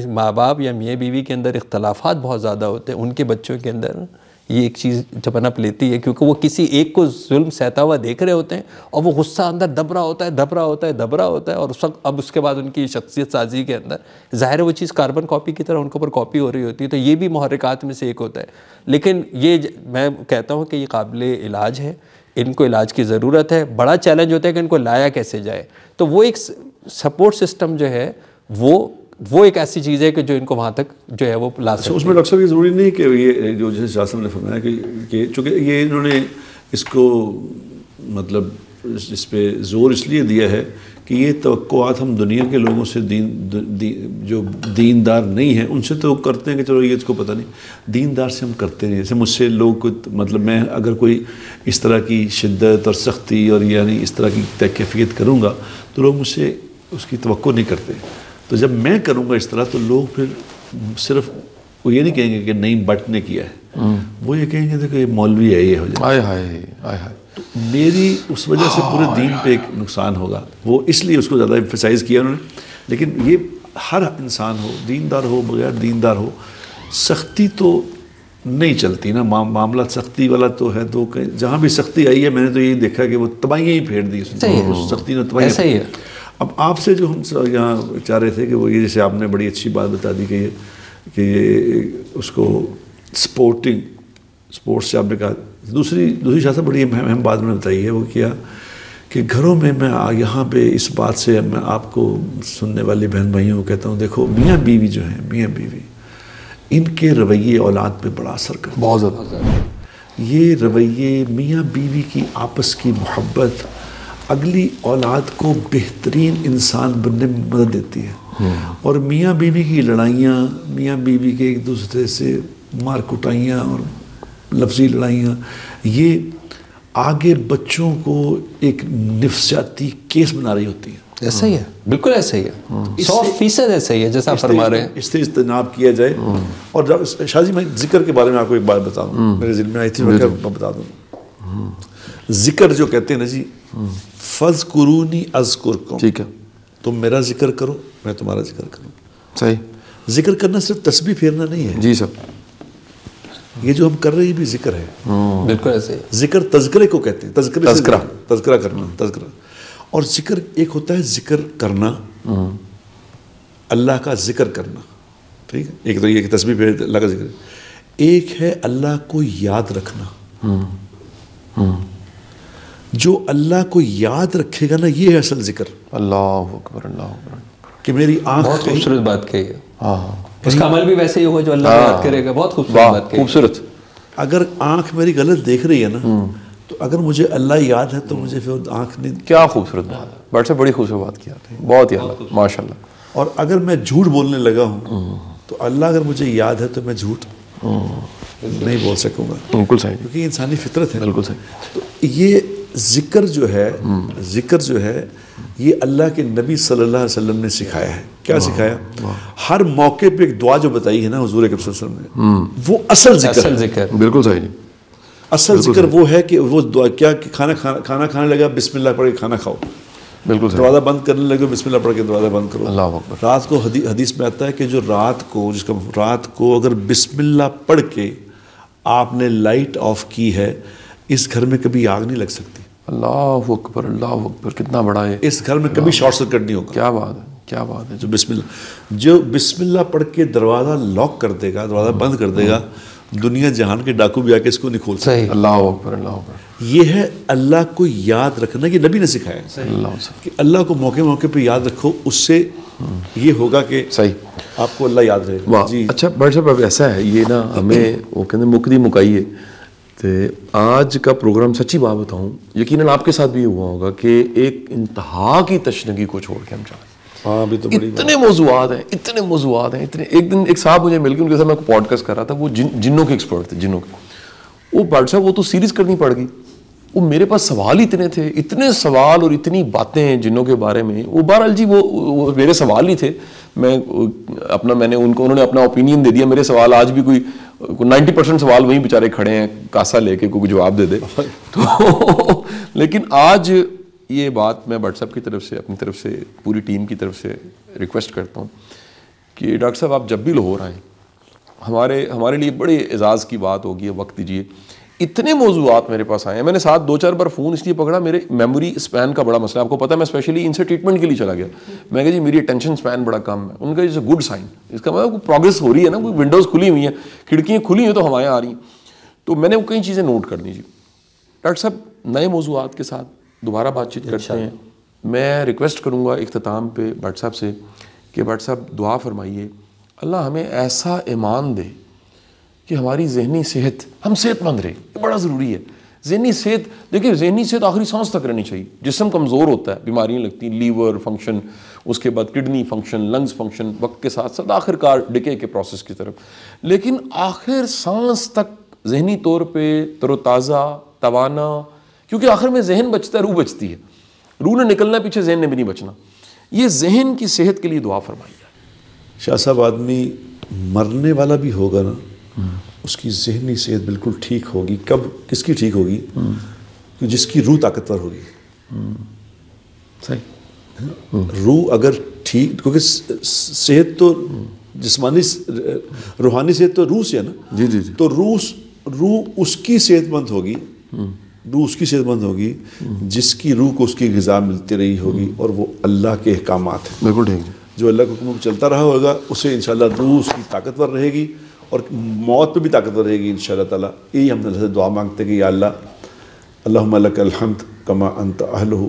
ماں باپ یا میاں بیوی کے اندر اختلافات بہت زیادہ ہوتے ہیں، ان کے بچوں کے اندر یہ ایک چیز جب پنپ لیتی ہے، کیونکہ وہ کسی ایک کو ظلم سہتا ہوا دیکھ رہے ہوتے ہیں اور وہ غصہ اندر دب رہا ہوتا ہے اور اس وقت اب اس کے بعد ان کی شخصیت سازی کے اندر ظاہر ہے وہ چیز کاربن کاپی کی طرح ان کے اوپر کاپی ہو رہی ہوتی ہے. تو یہ بھی محرکات میں سے ایک ہوتا ہے. لیکن یہ میں کہتا ہوں کہ یہ قابل علاج ہے، ان کو علاج کی ضرورت ہے. بڑا چیلنج ہوتا ہے کہ ان کو لایا کیسے جائے. تو وہ ایک سپورٹ سسٹم جو ہے وہ ایک ایسی چیز ہے کہ جو ان کو وہاں تک جو ہے وہ لا سکتے ہیں. اس میں ڈاکٹر صاحب یہ ضروری نہیں کہ یہ جو جیسے شاہ صاحب نے فرمایا کہ چونکہ یہ انہوں نے اس کو مطلب اس پہ زور اس لیے دیا ہے کہ یہ توقعات ہم دنیا کے لوگوں سے جو دیندار نہیں ہیں ان سے تو کرتے ہیں کہ چلو یہ اس کو پتہ نہیں، دیندار سے ہم کرتے نہیں. جیسے مجھ سے لوگ مطلب میں اگر کوئی اس طرح کی شدت اور سختی اور یعنی اس طرح کی کیفیت کروں گا تو لوگ مجھ سے اس کی توقع نہیں کرتے. تو جب میں کروں گا اس طرح تو لوگ پھر صرف وہ یہ نہیں کہیں گے کہ نہیں بٹ نے کیا ہے، وہ یہ کہیں گے کہ مولوی ہے یہ ہو جائے. تو میری اس وجہ سے پورے دین پہ ایک نقصان ہوگا. وہ اس لیے اس کو زیادہ ایمفیسائز کیا انہوں نے. لیکن یہ ہر انسان ہو، دیندار ہو بغیر دیندار ہو، سختی تو نہیں چلتی نا. معاملہ سختی والا تو ہے. تو جہاں بھی سختی آئی ہے میں نے تو یہی دیکھا کہ وہ تباہیاں ہی پھیر دی. سختی نے تباہیاں. اب آپ سے جو ہم یہاں چاہ رہے تھے کہ وہ یہ جیسے آپ نے بڑی اچھی بات بتا دی کہ اس کو اسپورٹس سے آپ نے کہا. دوسری شاہ صاحب بڑی اہم بات میں بتائی ہے، وہ کیا کہ گھروں میں یہاں پہ اس بات سے میں آپ کو سننے والے بہن بھائیوں کو کہتا ہوں، دیکھو میاں بیوی جو ہیں، میاں بیوی، ان کے رویے اولاد پہ بڑا اثر کرتے ہیں. بہت زیادہ. یہ رویے میاں بیوی کی آپس کی محبت اگلی اولاد کو بہترین انسان بننے میں مدد دیتی ہے. اور میاں بیوی کی لڑائیاں، میاں بیوی کے ایک دوسرے سے مار کٹائیاں اور لفظی لڑائیاں، یہ آگے بچوں کو ایک نفسیاتی کیس بنا رہی ہوتی ہیں. ایسا ہی ہے، بالکل ایسا ہی ہے، 100% ایسا ہی ہے جیسا آپ فرما رہے ہیں. اس سے اجتناب کیا جائے. اور شاہ جی میں ذکر کے بارے میں آپ کو ایک بات بتاؤں، میرے ذہن میں آئی تھی، میں بتا دوں. ذکر جو کہتے ہیں نا جی، فَاذْكُرُونِي أَذْكُرْكُمْ، ٹھیک ہے، تم میرا ذکر کرو میں تمہارا ذکر کروں. صحیح. ذکر کرنا صرف تسبیح پھیرنا نہیں ہے جی سر، یہ جو ہم کر رہے ہیں بھی ذکر ہے. بالکل ایسے ہی. ذکر تذکرے کو کہتے ہیں، تذکرہ کرنا، تذکرہ. اور ذکر ایک ہوتا ہے ذکر کرنا، اللہ کا ذکر کرنا، ٹھیک ہے، ایک تو یہ کہ تسبیح پھیر اللہ کا ذکر. ایک ہے اللہ کو یاد رکھنا. جو اللہ کو یاد رکھے گا نا، یہ ہے اصل ذکر. اللہ اکبر، اللہ اکبر. کہ میری آنکھ بہت خوبصورت بات کہی ہے. ہاں، اس کا عمل بھی ویسے ہی ہوگا جو اللہ کو یاد کرے گا. بہت خوبصورت بات کہی. خوبصورت. اگر آنکھ میری غلط دیکھ رہی ہے نا، تو اگر مجھے اللہ یاد ہے تو مجھے پھر آنکھ نہیں. کیا خوبصورت بات ہے، بڑے سے بڑی خوبصورت بات کی آپ نے، بہت ہی اللہ، ماشاء اللہ. اور اگر میں جھوٹ بولنے لگا ہوں تو اللہ اگر مجھے یاد ہے تو میں جھوٹ نہیں بول سکوں گا. بالکل صحیح، کیونکہ یہ انسانی فطرت ہے. بالکل صحیح. تو یہ ذکر جو ہے یہ اللہ کے نبی صلی اللہ علیہ وسلم نے سکھایا ہے. کیا سکھایا؟ ہر موقع پہ ایک دعا جو بتائی ہے نا حضور اکرم صلی اللہ علیہ وسلم نے، وہ اصل ذکر. بالکل صحیح. اصل ذکر وہ ہے کہ وہ دعا کیا کہ کھانا کھانے لگا بسم اللہ پڑھ کے کھانا کھاؤ. بالکل صحیح. دروازہ بند کرنے لگے بسم اللہ پڑھ کے دروازہ بند کرو. اللہ اکبر. رات کو حدیث میں آتا ہے کہ جو رات کو اگر بسم اللہ پڑھ کے آپ نے لائٹ آف کی ہے، اس گھر میں کبھی آگ نہیں لگ سکتی. اللہ اکبر، اللہ اکبر. کتنا بڑا ہے. اس گھر میں کبھی شارٹ سرکٹ نہیں ہوگا. کیا بات ہے، کیا بات ہے. جو بسم اللہ پڑھ کے دروازہ لاک کر دے گا، دروازہ بند کر دے گا، دنیا جہان کے ڈاکو بھی آ کے اس کو نہیں کھول سکتے. اللہ اکبر، اللہ اکبر. یہ ہے اللہ کو یاد رکھنا. یہ نبی نے سکھایا ہے کہ اللہ کو موقع موقع پہ یاد رکھو. اس سے یہ ہوگا کہ صحیح آپ کو اللہ یاد رہے. جی اچھا بھائی صاحب، اب ایسا ہے یہ نا، ہمیں وہ کہتے ہیں مکدی مکائیے. تو آج کا پروگرام سچی بات بتاؤں، یقیناً آپ کے ساتھ بھی ہوا ہوگا کہ ایک انتہا کی تشنگی کو چھوڑ کے ہم چاہیں. اتنے موضوعات ہیں. ایک دن ایک صاحب مجھے مل کے، ان کے ساتھ میں پوڈ کاسٹ کر رہا تھا، وہ جنوں کے ایکسپرٹ تھے، جنوں کے. وہ بھٹ صاحب وہ تو سیریز کرنی پڑ گئی. وہ میرے پاس سوال اتنے تھے، اتنے سوال اور اتنی باتیں ہیں جنوں کے بارے میں. وہ بہرحال جی وہ میرے سوال ہی تھے. میں نے انہوں نے اپنا اوپینین دے دیا. میرے سوال آج بھی کوئی 90% سوال وہیں بیچارے کھڑے ہیں کاسا لے کے، کوئی جواب دے دے. تو لیکن آج یہ بات میں بٹ صاحب کی طرف سے، اپنی طرف سے، پوری ٹیم کی طرف سے ریکویسٹ کرتا ہوں کہ ڈاکٹر صاحب آپ جب بھی لاہور آئیں، ہمارے لیے بڑے اعزاز کی بات ہوگی. وقت دیجیے. اتنے موضوعات میرے پاس آئے ہیں. میں نے ساتھ 2-4 بار فون اس لیے پکڑا، میرے میموری اسپین کا بڑا مسئلہ. آپ کو پتہ ہے میں اسپیشلی ان سے ٹریٹمنٹ کے لیے چلا گیا. میں کہا جی میری اٹینشن اسپین بڑا کم ہے. ان کا یہ گڈ سائن، اس کا مطلب پروگرس ہو رہی ہے نا. کوئی ونڈوز کھلی ہوئی ہیں، کھڑکیاں کھلی ہیں تو ہوائیں آ رہی ہیں. تو میں نے وہ کئی چیزیں نوٹ کر دی. جی ڈاکٹر صاحب نئے موضوعات کے ساتھ دوبارہ بات چیت کرتے ہیں. میں ریکویسٹ کروں گا اختتام پہ بٹ صاحب سے کہ بٹ صاحب دعا فرمائیے اللہ ہمیں ایسا ایمان دے کہ ہماری ذہنی صحت، ہم صحت مند رہے. یہ بڑا ضروری ہے. ذہنی صحت، دیکھیے ذہنی صحت آخری سانس تک رہنی چاہیے. جسم کمزور ہوتا ہے، بیماریاں لگتی ہیں، لیور فنکشن، اس کے بعد کڈنی فنکشن، لنگز فنکشن، وقت کے ساتھ ساتھ آخر کار ڈکے کے پروسیس کی طرف. لیکن آخر سانس تک ذہنی طور پہ تر و تازہ، توانا، کیونکہ آخر میں ذہن بچتا ہے، روح بچتی ہے. روح نے نکلنا پیچھے، ذہن نے بھی نہیں بچنا. یہ ذہن کی صحت کے لیے دعا فرمائیے. شاہ صاحب آدمی مرنے والا بھی ہوگا نا، اس کی ذہنی صحت بالکل ٹھیک ہوگی. کب؟ کس کی ٹھیک ہوگی؟ جس کی روح طاقتور ہوگی. صحیح. روح اگر ٹھیک، کیونکہ صحت تو جسمانی، روحانی صحت تو روح سے ہے نا. جی جی جی. تو روح اس کی صحت مند ہوگی روح اس کی صحت مند ہوگی جس کی روح کو اس کی غذا ملتی رہی ہوگی اور وہ اللہ کے احکامات ہیں. بالکل ٹھیک. جو اللہ کے حکم پہ چلتا رہا ہوگا اسے انشاءاللہ روح اس کی طاقتور رہے گی اور موت پہ بھی طاقتور رہے گی انشاءاللہ تعالیٰ. یہی ہم اللہ سے دعا مانگتے ہیں کہ یا اللہ اللہم لک الحمد کما انت اہلہ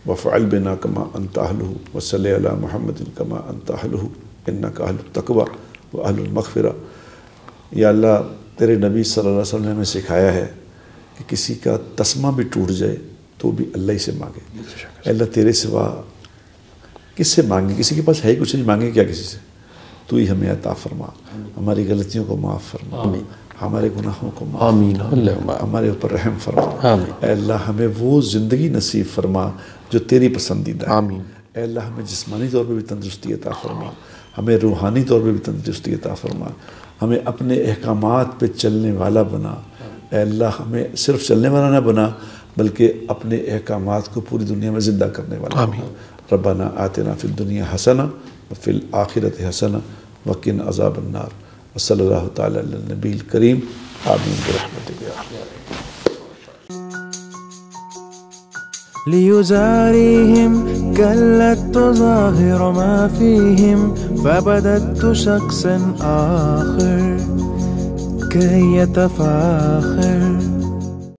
وفعل بنا کما انت اہلہ وصلی علی محمد کما انت اہلہ انک اہل التقوی و اہل المغفرہ. یا اللہ تیرے نبی صلی اللہ علیہ وسلم نے ہمیں سکھایا ہے کہ کسی کا تسمہ بھی ٹوٹ جائے تو بھی اللہ ہی سے مانگے. اللہ تیرے سوا کس سے مانگے؟ کسی کے پاس ہے کچھ نہیں، مانگے کیا کسی سے؟ تو ہی ہمیں عطا فرما، ہماری غلطیوں کو معاف فرما، ہمارے گناہوں کو معاف فرما، ہمارے اوپر رحم فرما. اے اللہ ہمیں وہ زندگی نصیب فرما جو تیری پسندیدہ ہے. اے اللہ ہمیں جسمانی طور پہ بھی تندرستی عطا فرما، ہمیں روحانی طور پہ بھی تندرستی عطا فرما، ہمیں اپنے احکامات پہ چلنے والا بنا. اے اللہ ہمیں صرف چلنے والا نہ بنا بلکہ اپنے احکامات کو پوری دنیا میں زندہ کرنے والا بنا. ربنا آتنا فی الدنیا حسنہ وفی الآخرۃ حسنہ وقنا عذاب النار. وصلی اللہ تعالی علی النبی الکریم. آمین برحمتک یا ارحم. ليزاريهم كلت تظاهر ما فيهم فبدت شخصا آخر كي يتفاخر